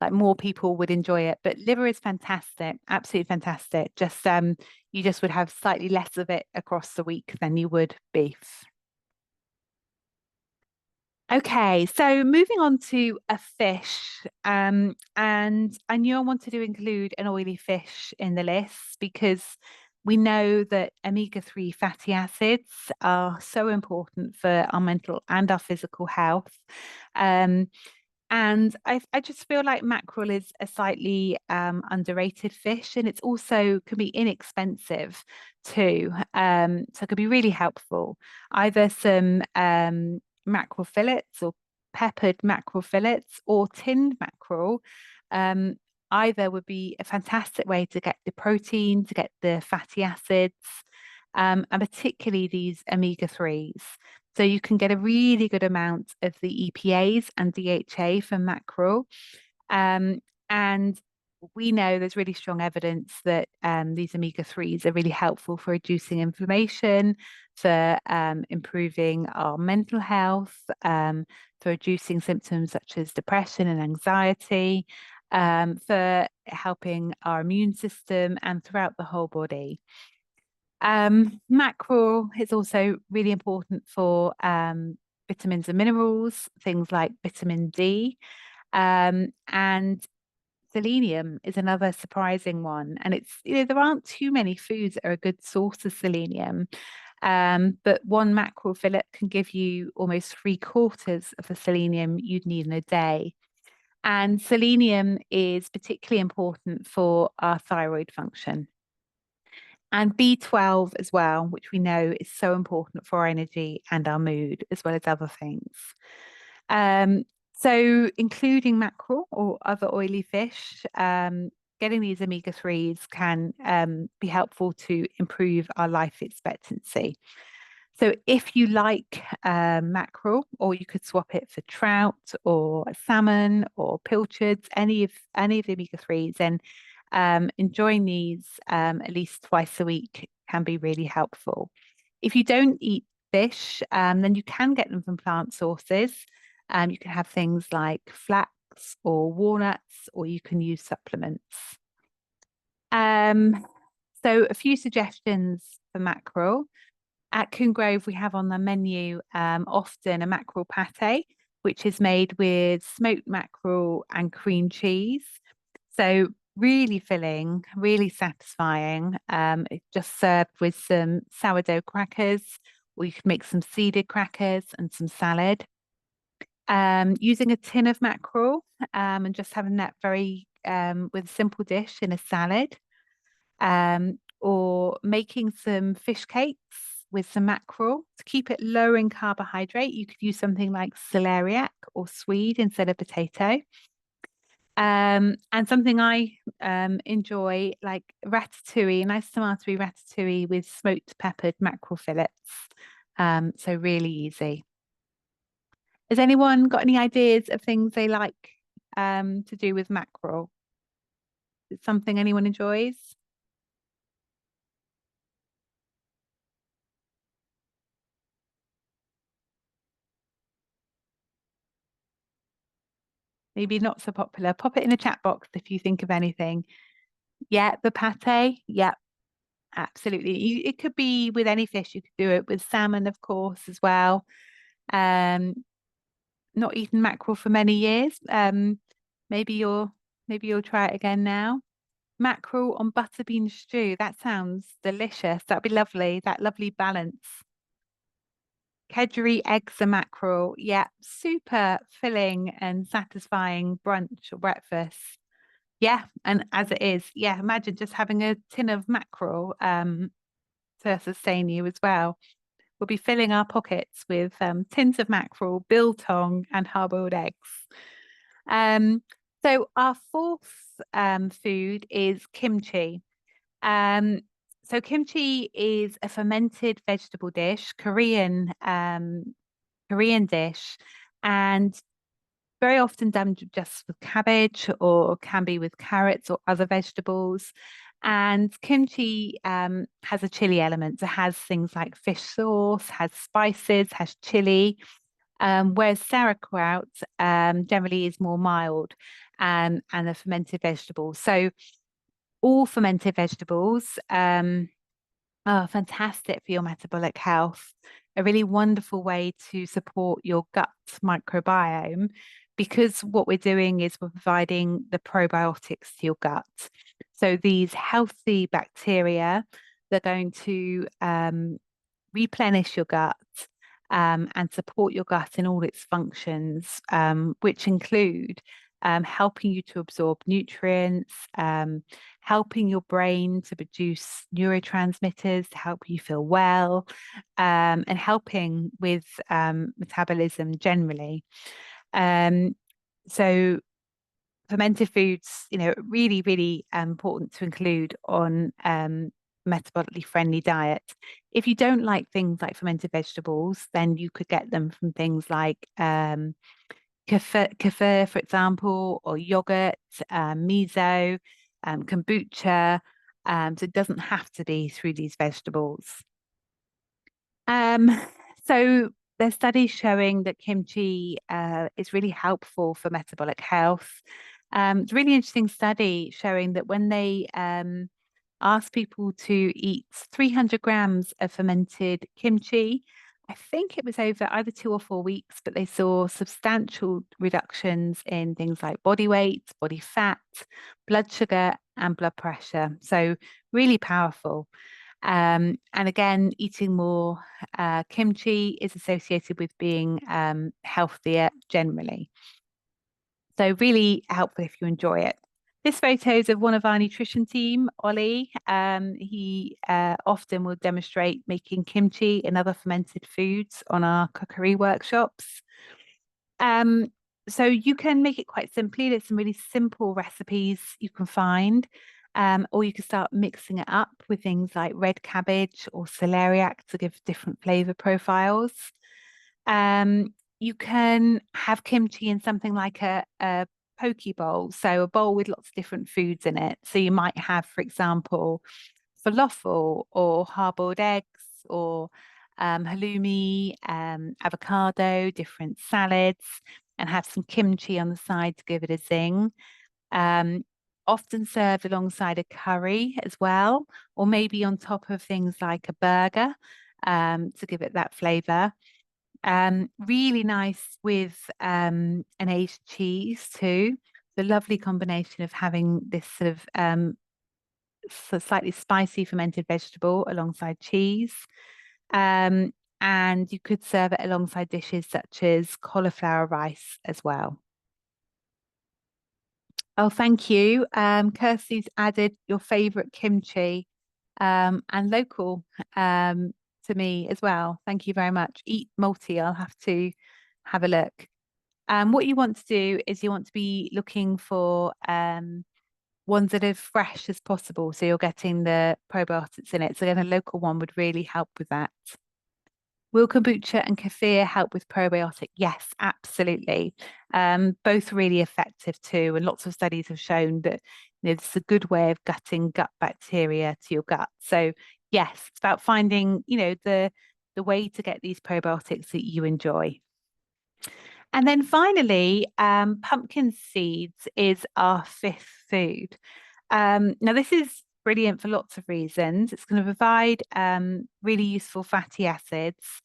like more people would enjoy it. But liver is fantastic, absolutely fantastic. Just you just would have slightly less of it across the week than you would beef. Okay, so moving on to a fish, and I knew I wanted to include an oily fish in the list because We know that omega-3 fatty acids are so important for our mental and our physical health. Um, and I just feel like mackerel is a slightly underrated fish, and it's also can be inexpensive too. So it could be really helpful. Either some mackerel fillets or peppered mackerel fillets or tinned mackerel. Um, Either would be a fantastic way to get the protein, to get the fatty acids, and particularly these omega-3s. So you can get a really good amount of the EPAs and DHA from mackerel. Um, and we know there's really strong evidence that these omega-3s are really helpful for reducing inflammation, for improving our mental health, for reducing symptoms such as depression and anxiety, for helping our immune system and throughout the whole body. Mackerel is also really important for vitamins and minerals, things like vitamin D. And selenium is another surprising one. And there aren't too many foods that are a good source of selenium. But one mackerel fillet can give you almost 3/4 of the selenium you'd need in a day. And selenium is particularly important for our thyroid function. And B12 as well, which we know is so important for our energy and our mood, as well as other things. Um, so, including mackerel or other oily fish, getting these omega-3s can be helpful to improve our life expectancy. So, if you like mackerel, or you could swap it for trout or salmon or pilchards, any of the omega-3s, then enjoying these at least twice a week can be really helpful. If you don't eat fish, then you can get them from plant sources. You can have things like flax or walnuts, or you can use supplements. So a few suggestions for mackerel. At Coombe Grove, we have on the menu often a mackerel pate, which is made with smoked mackerel and cream cheese. So really filling, really satisfying. It's just served with some sourdough crackers, or you could make some seeded crackers and some salad. Using a tin of mackerel and just having that very with a simple dish in a salad, or making some fish cakes with some mackerel to keep it low in carbohydrate. You could use something like celeriac or swede instead of potato. And something I enjoy, like ratatouille, nice tomatoey ratatouille with smoked peppered mackerel fillets. So really easy. Has anyone got any ideas of things they like to do with mackerel? Is it something anyone enjoys? Maybe not so popular. Pop it in the chat box if you think of anything. Yeah, the pate. Yeah, absolutely. It could be with any fish. You could do it with salmon, of course, as well. Um, Not eaten mackerel for many years. Maybe you'll try it again now. Mackerel on butterbean stew. That sounds delicious. That'd be lovely. That lovely balance. Kedgeree eggs and mackerel. Yeah, super filling and satisfying brunch or breakfast. Yeah, and as it is, yeah, imagine just having a tin of mackerel to sustain you as well. We'll be filling our pockets with tins of mackerel, biltong, and hard-boiled eggs. Um, so our fourth food is kimchi. Um, so kimchi is a fermented vegetable dish, Korean dish, and very often done just with cabbage or can be with carrots or other vegetables. And kimchi has a chili element. So it has things like fish sauce, has spices, has chili, whereas sauerkraut generally is more mild and a fermented vegetable. So all fermented vegetables are fantastic for your metabolic health, a really wonderful way to support your gut microbiome, because what we're doing is we're providing the probiotics to your gut. So these healthy bacteria They're going to replenish your gut and support your gut in all its functions, which include helping you to absorb nutrients, helping your brain to produce neurotransmitters to help you feel well, and helping with metabolism generally. Um, so fermented foods, really, really important to include on metabolically friendly diet. If you don't like things like fermented vegetables, then you could get them from things like kefir, for example, or yogurt, miso, kombucha. So it doesn't have to be through these vegetables. Um, so there's studies showing that kimchi is really helpful for metabolic health. It's a really interesting study showing that when they asked people to eat 300 grams of fermented kimchi, I think it was over either 2 or 4 weeks, but they saw substantial reductions in things like body weight, body fat, blood sugar, and blood pressure. So really powerful. And again, eating more kimchi is associated with being healthier generally. So really helpful if you enjoy it. This photo is of one of our nutrition team, Ollie. He often will demonstrate making kimchi and other fermented foods on our cookery workshops. Um, so you can make it quite simply. There's some really simple recipes you can find. Or you can start mixing it up with things like red cabbage or celeriac to give different flavor profiles. You can have kimchi in something like a poke bowl, so a bowl with lots of different foods in it. So you might have, for example, falafel or hard-boiled eggs or halloumi, avocado, different salads, and have some kimchi on the side to give it a zing. Um, Often served alongside a curry as well, or maybe on top of things like a burger to give it that flavor. Really nice with an aged cheese too. The lovely combination of having this sort of slightly spicy fermented vegetable alongside cheese. Um, and you could serve it alongside dishes such as cauliflower rice as well. Oh, thank you. Kirsty's added your favorite kimchi and local to me as well. Thank you very much. Eat multi, I'll have to have a look. What you want to do is you want to be looking for ones that are fresh as possible. So you're getting the probiotics in it. So then a local one would really help with that. Will kombucha and kefir help with probiotic? Yes, absolutely. Both really effective too. And lots of studies have shown that it's a good way of gutting gut bacteria to your gut. So yes, it's about finding, the way to get these probiotics that you enjoy. And then finally, pumpkin seeds is our fifth food. Now, this is brilliant for lots of reasons. It's going to provide really useful fatty acids,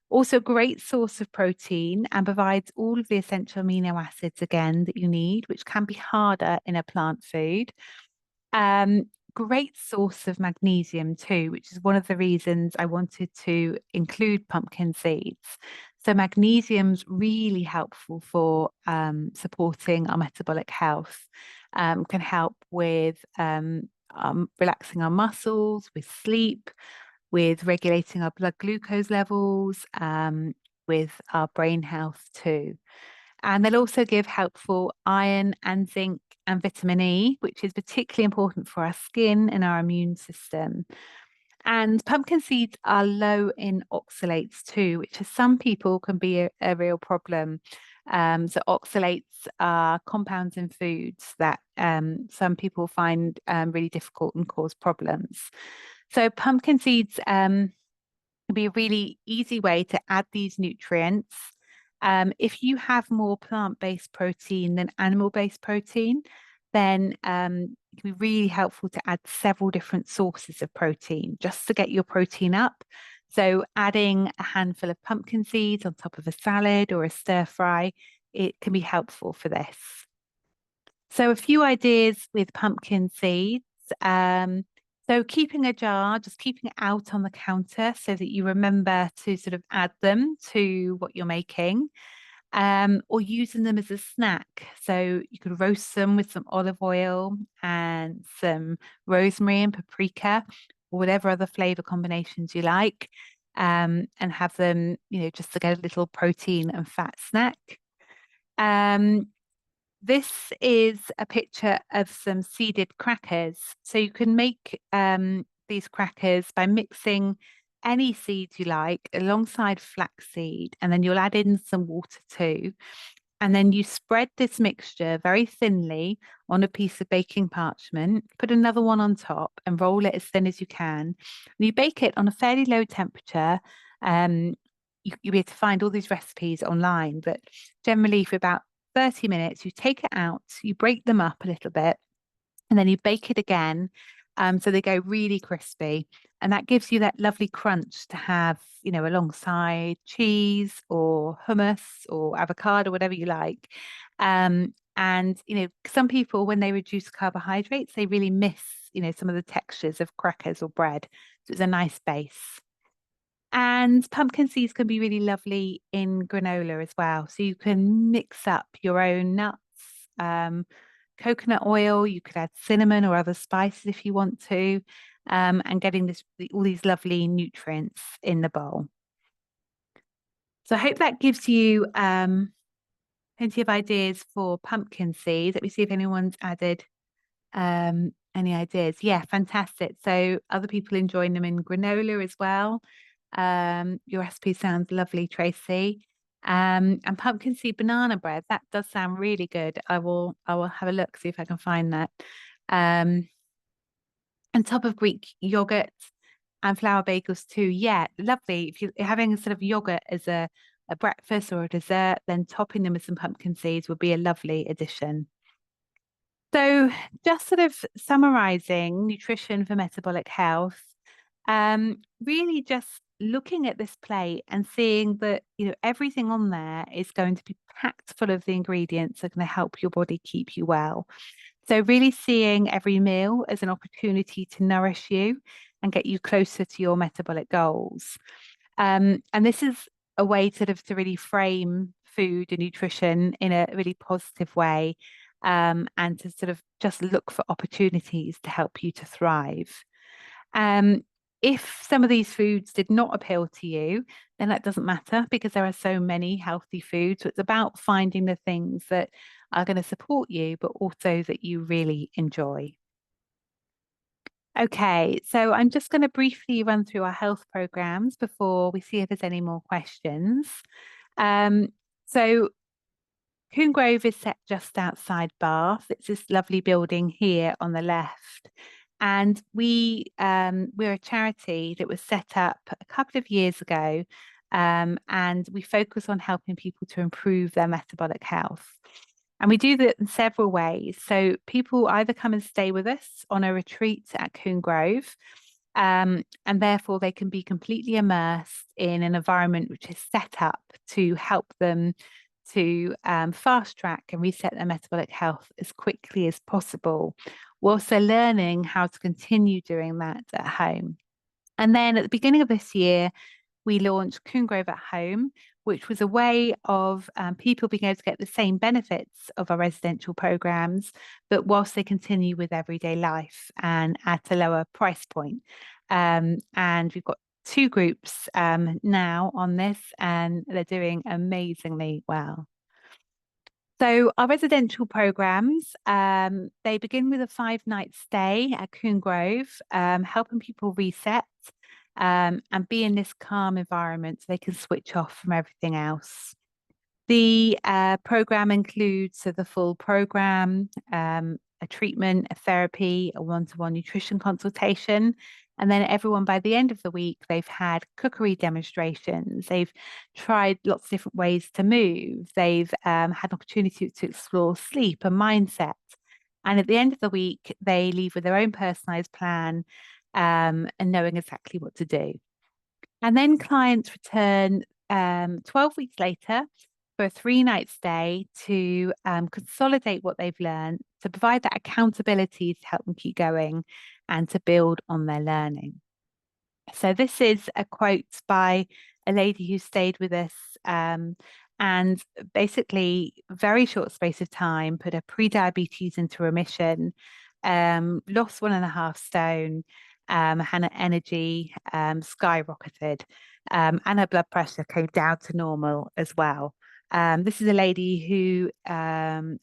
also a great source of protein, and provides all of the essential amino acids again that you need, which can be harder in a plant food. Um, Great source of magnesium too, which is one of the reasons I wanted to include pumpkin seeds. So magnesium's really helpful for supporting our metabolic health. Can help with relaxing our muscles, with sleep, with regulating our blood glucose levels, with our brain health too. And they'll also give helpful iron and zinc and vitamin E, which is particularly important for our skin and our immune system. And pumpkin seeds are low in oxalates too, which for some people can be a real problem. So oxalates are compounds in foods that some people find really difficult and cause problems. So pumpkin seeds can be a really easy way to add these nutrients. If you have more plant-based protein than animal-based protein, then it can be really helpful to add several different sources of protein just to get your protein up. So adding a handful of pumpkin seeds on top of a salad or a stir fry, it can be helpful for this. So a few ideas with pumpkin seeds. So keeping a jar, just keeping it out on the counter so that you remember to sort of add them to what you're making, or using them as a snack. So you could roast them with some olive oil and some rosemary and paprika, or whatever other flavor combinations you like, and have them, just to get a little protein and fat snack. Um, this is a picture of some seeded crackers. So you can make these crackers by mixing any seeds you like alongside flaxseed, and then you'll add in some water too. And then you spread this mixture very thinly on a piece of baking parchment, put another one on top and roll it as thin as you can. And you bake it on a fairly low temperature. Um, you'll be able to find all these recipes online, but generally for about 30 minutes, you take it out, you break them up a little bit, and then you bake it again. So they go really crispy. And that gives you that lovely crunch to have, alongside cheese or hummus or avocado, whatever you like. And, some people, when they reduce carbohydrates, they really miss, some of the textures of crackers or bread. So it's a nice base. And pumpkin seeds can be really lovely in granola as well. So you can mix up your own nuts, um, coconut oil, you could add cinnamon or other spices if you want to, and getting all these lovely nutrients in the bowl. So I hope that gives you plenty of ideas for pumpkin seeds. Let me see if anyone's added any ideas. Yeah, fantastic. So other people enjoying them in granola as well. Your recipe sounds lovely, Tracy. And pumpkin seed banana bread, that does sound really good. I will have a look, see if I can find that. Um, and top of Greek yogurt and flour bagels too. Yeah, lovely. If you're having a sort of yogurt as a breakfast or a dessert, then topping them with some pumpkin seeds would be a lovely addition. So, just sort of summarizing nutrition for metabolic health, really just looking at this plate and seeing that, everything on there is going to be packed full of the ingredients that are going to help your body keep you well. So, really seeing every meal as an opportunity to nourish you and get you closer to your metabolic goals. And this is a way sort of to really frame food and nutrition in a really positive way, and to sort of just look for opportunities to help you to thrive. Um, if some of these foods did not appeal to you, then that doesn't matter because there are so many healthy foods. So it's about finding the things that are going to support you, but also that you really enjoy. Okay, so I'm just going to briefly run through our health programs before we see if there's any more questions. Um, so Coombe Grove is set just outside Bath. It's this lovely building here on the left. And we're a charity that was set up a couple of years ago, and we focus on helping people to improve their metabolic health. And we do that in several ways. So people either come and stay with us on a retreat at Coombe Grove, and therefore they can be completely immersed in an environment which is set up to help them to fast track and reset their metabolic health as quickly as possible, whilst they're learning how to continue doing that at home. And then at the beginning of this year, we launched Coombe Grove at Home, which was a way of people being able to get the same benefits of our residential programs, but whilst they continue with everyday life and at a lower price point. And we've got two groups now on this, and they're doing amazingly well. So our residential programs, they begin with a 5-night stay at Coombe Grove, helping people reset and be in this calm environment so they can switch off from everything else. The program includes the full program, a treatment, a therapy, a one-to-one nutrition consultation. And then everyone, by the end of the week, they've had cookery demonstrations. They've tried lots of different ways to move. They've had an opportunity to explore sleep and mindset. And at the end of the week, they leave with their own personalized plan, and knowing exactly what to do. And then clients return 12 weeks later for a 3-night stay to consolidate what they've learned, to provide that accountability to help them keep going, and to build on their learning. So this is a quote by a lady who stayed with us, and basically, very short space of time, put her pre-diabetes into remission, lost 1.5 stone, had an energy skyrocketed, and her blood pressure came down to normal as well. This is a lady who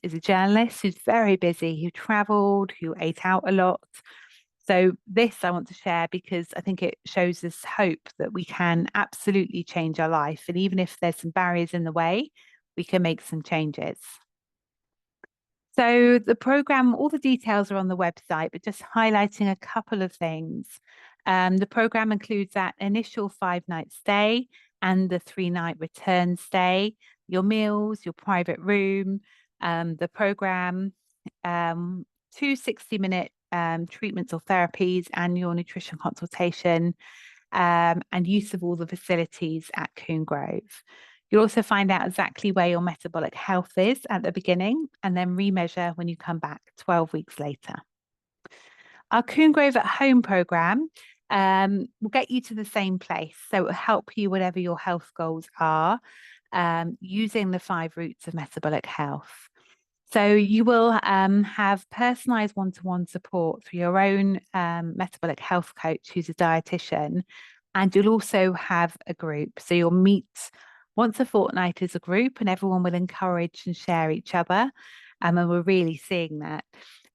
is a journalist who's very busy, who traveled, who ate out a lot. So this I want to share because I think it shows us hope that we can absolutely change our life. And even if there's some barriers in the way, we can make some changes. So the program, all the details are on the website, but just highlighting a couple of things. The program includes that initial 5-night stay and the 3-night return stay, your meals, your private room, the program, 2 60-minute treatments or therapies, and your nutrition consultation, and use of all the facilities at Coombe Grove. You'll also find out exactly where your metabolic health is at the beginning and then remeasure when you come back 12 weeks later. Our Coombe Grove at Home program will get you to the same place. So it will help you whatever your health goals are, using the 5 routes of metabolic health. So you will have personalized one-to-one support through your own metabolic health coach who's a dietitian, and you'll also have a group. So you'll meet once a fortnight as a group, and everyone will encourage and share each other. And we're really seeing that,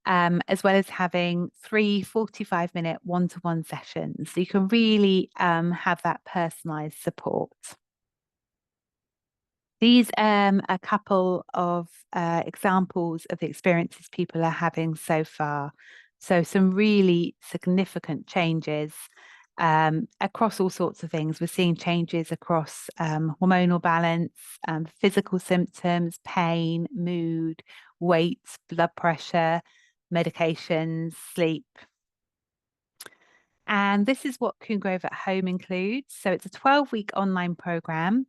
as well as having 3 45-minute one-to-one sessions. So you can really have that personalized support. These are a couple of examples of the experiences people are having so far. So some really significant changes across all sorts of things. We're seeing changes across hormonal balance, physical symptoms, pain, mood, weight, blood pressure, medications, sleep. And this is what Coombe Grove at Home includes. So it's a 12-week online program.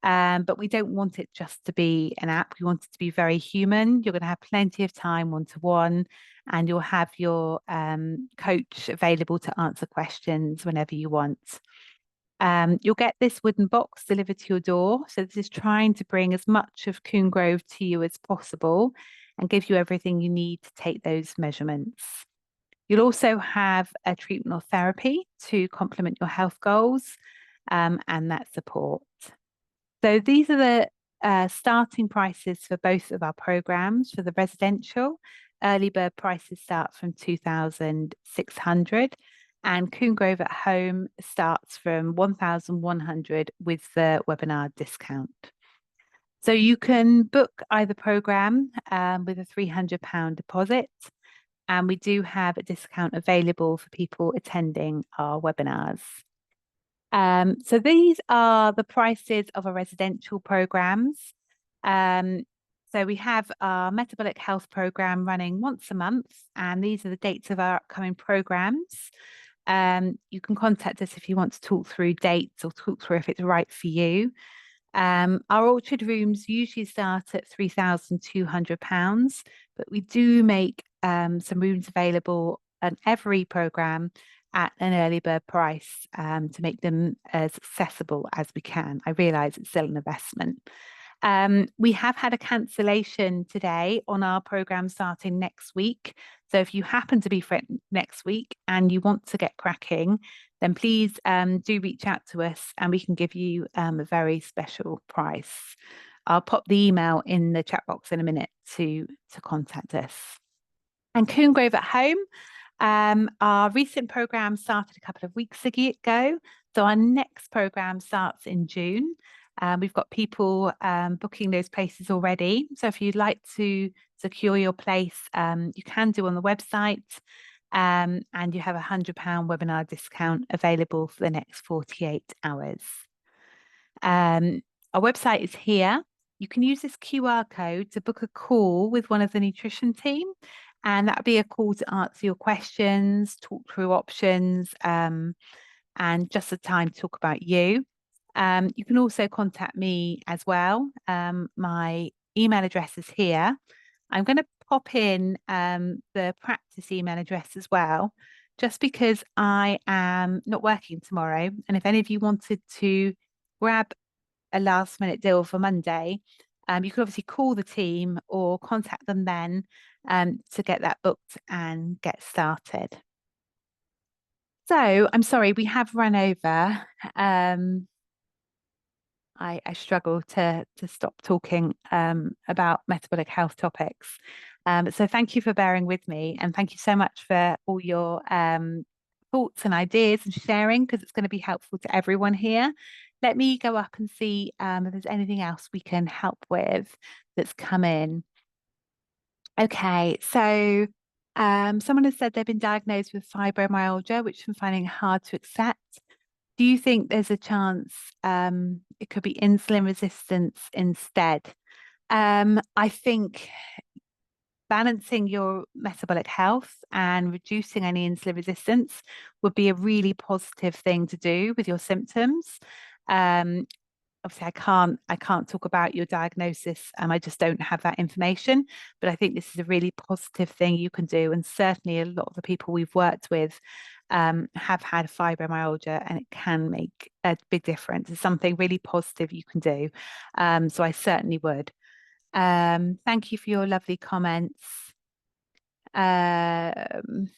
But we don't want it just to be an app. We want it to be very human. You're going to have plenty of time one-to-one, and you'll have your coach available to answer questions whenever you want. You'll get this wooden box delivered to your door. So this is trying to bring as much of Coombe Grove to you as possible and give you everything you need to take those measurements. You'll also have a treatment or therapy to complement your health goals, and that support. So these are the starting prices for both of our programs. For the residential, early bird prices start from 2,600, and Coombe Grove at Home starts from 1,100 with the webinar discount. So you can book either program with a £300 deposit, and we do have a discount available for people attending our webinars. So these are the prices of our residential programs. So we have our metabolic health program running once a month, and these are the dates of our upcoming programs. You can contact us if you want to talk through dates or talk through if it's right for you. Our orchard rooms usually start at £3,200, but we do make some rooms available on every program at an early bird price to make them as accessible as we can. I realise it's still an investment. We have had a cancellation today on our program starting next week. So if you happen to be free next week and you want to get cracking, then please do reach out to us and we can give you a very special price. I'll pop the email in the chat box in a minute to contact us. And Coombe Grove at Home, our recent program started a couple of weeks ago. So our next program starts in June. We've got people booking those places already. So if you'd like to secure your place, you can do on the website. And you have a £100 webinar discount available for the next 48 hours. Our website is here. You can use this QR code to book a call with one of the nutrition team. And that would be a call to answer your questions, talk through options, and just a time to talk about you. You can also contact me as well. My email address is here. I'm going to pop in the practice email address as well, just because I am not working tomorrow. And if any of you wanted to grab a last minute deal for Monday, you could obviously call the team or contact them then to get that booked and get started. So I'm sorry, we have run over. I struggle to stop talking about metabolic health topics. So thank you for bearing with me, and thank you so much for all your thoughts and ideas and sharing, because it's going to be helpful to everyone here. Let me go up and see if there's anything else we can help with that's come in. Okay, so someone has said they've been diagnosed with fibromyalgia, which I'm finding hard to accept. Do you think there's a chance it could be insulin resistance instead? I think balancing your metabolic health and reducing any insulin resistance would be a really positive thing to do with your symptoms. Um, Obviously I can't talk about your diagnosis. I just don't have that information, but I think this is a really positive thing you can do, and certainly a lot of the people we've worked with have had fibromyalgia, and it can make a big difference. It's something really positive you can do, so I certainly would. Thank you for your lovely comments. um,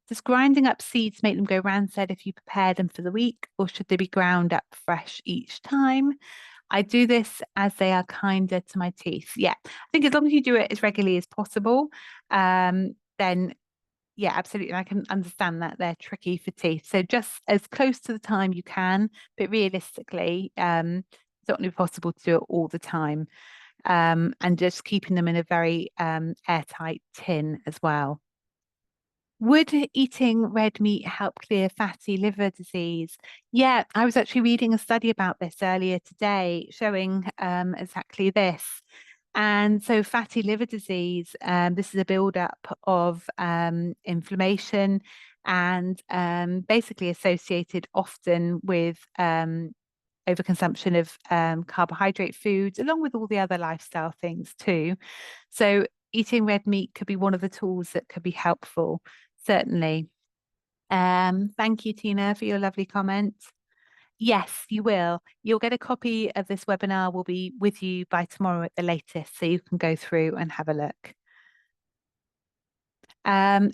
does grinding up seeds make them go rancid if you prepare them for the week, or should they be ground up fresh each time? I do this as they are kinder to my teeth. Yeah, I think as long as you do it as regularly as possible, then yeah, absolutely. I can understand that they're tricky for teeth. So just as close to the time you can, but realistically, it's not possible to do it all the time. And just keeping them in a very airtight tin as well. Would eating red meat help clear fatty liver disease? Yeah, I was actually reading a study about this earlier today showing exactly this. And so, fatty liver disease, this is a buildup of inflammation and basically associated often with overconsumption of carbohydrate foods, along with all the other lifestyle things too. So, eating red meat could be one of the tools that could be helpful, certainly. Thank you, Tina, for your lovely comment. Yes, you will. You'll get a copy of this webinar will be with you by tomorrow at the latest, so you can go through and have a look.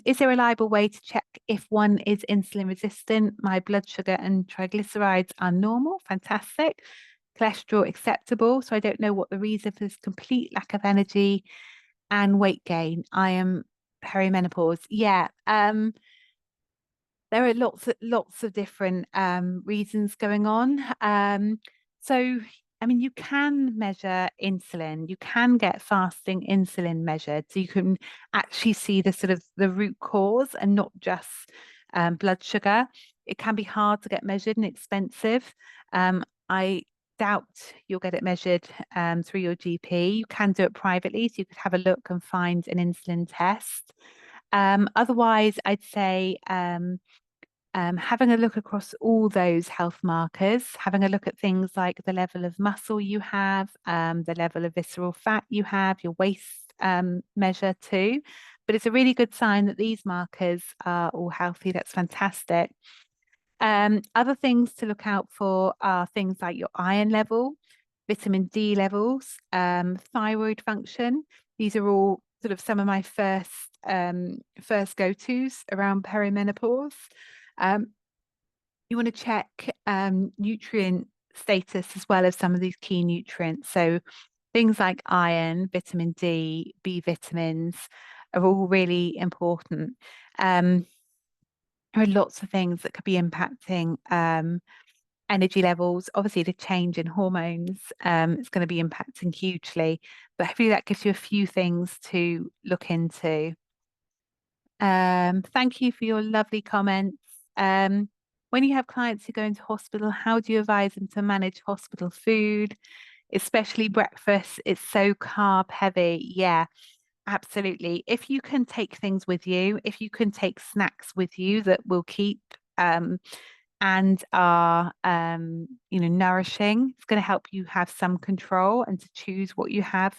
Is there a reliable way to check if one is insulin resistant? My blood sugar and triglycerides are normal. Fantastic. Cholesterol acceptable. So I don't know what the reason for this complete lack of energy and weight gain. I am perimenopause. Yeah. There are lots of different reasons going on. So, I mean, you can measure insulin. You can get fasting insulin measured, so you can actually see the sort of the root cause and not just blood sugar. It can be hard to get measured and expensive. I doubt you'll get it measured through your GP. You can do it privately, so you could have a look and find an insulin test. Otherwise, I'd say having a look across all those health markers, having a look at things like the level of muscle you have, the level of visceral fat you have, your waist measure too. But it's a really good sign that these markers are all healthy. That's fantastic. Other things to look out for are things like your iron level, vitamin D levels, thyroid function. These are all sort of some of my first go-tos around perimenopause. You want to check nutrient status as well as some of these key nutrients. So things like iron, vitamin D, B vitamins are all really important. There are lots of things that could be impacting energy levels. Obviously, the change in hormones is going to be impacting hugely, but hopefully that gives you a few things to look into. Thank you for your lovely comments. When you have clients who go into hospital, how do you advise them to manage hospital food, especially breakfast? It's so carb heavy. Yeah, absolutely. If you can take things with you, if you can take snacks with you that will keep and are nourishing, it's going to help you have some control and to choose what you have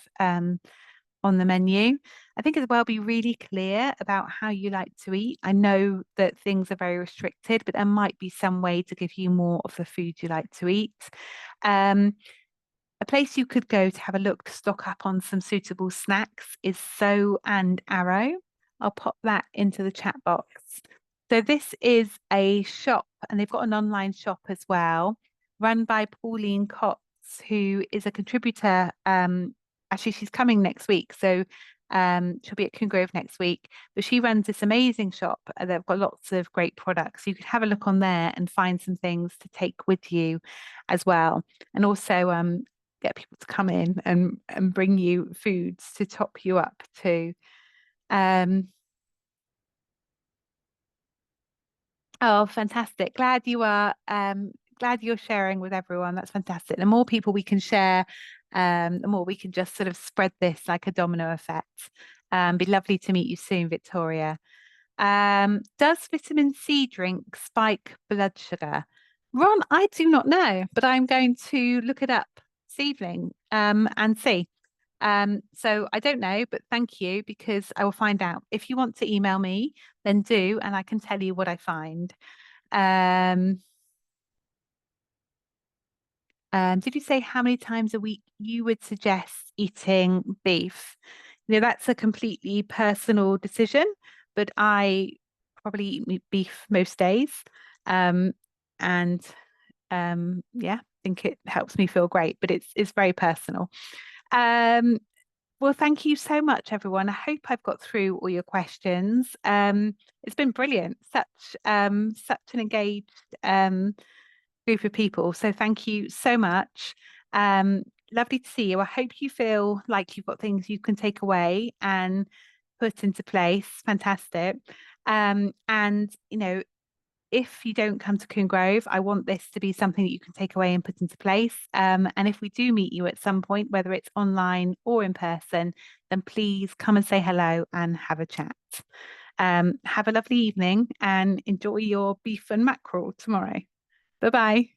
on the menu. I think as well, be really clear about how you like to eat. I know that things are very restricted, but there might be some way to give you more of the food you like to eat. Um, a place you could go to have a look to stock up on some suitable snacks is So and Arrow. I'll pop that into the chat box. So this is a shop, and they've got an online shop as well, run by Pauline Cox, who is a contributor. Actually, she's coming next week, so she'll be at Coombe Grove next week. But she runs this amazing shop. They've got lots of great products. You could have a look on there and find some things to take with you as well. And also get people to come in and bring you foods to top you up too. Um, oh, fantastic! Glad you're sharing with everyone. That's fantastic. The more people we can share, the more we can just sort of spread this like a domino effect. Be lovely to meet you soon, Victoria. Does vitamin C drink spike blood sugar? Ron, I do not know, but I'm going to look it up this evening and see. So I don't know, but thank you because I will find out. If you want to email me, then do, and I can tell you what I find. Um, did you say how many times a week you would suggest eating beef? That's a completely personal decision, but I probably eat beef most days. Um, and yeah, I think it helps me feel great, but it's very personal. Um, well, thank you so much, everyone. I hope I've got through all your questions. It's been brilliant, such an engaged group of people. So thank you so much. Um, Lovely to see you. I hope you feel like you've got things you can take away and put into place. Fantastic. And if you don't come to Coombe Grove, I want this to be something that you can take away and put into place. And if we do meet you at some point, whether it's online or in person, then please come and say hello and have a chat. Have a lovely evening and enjoy your beef and mackerel tomorrow. Bye bye.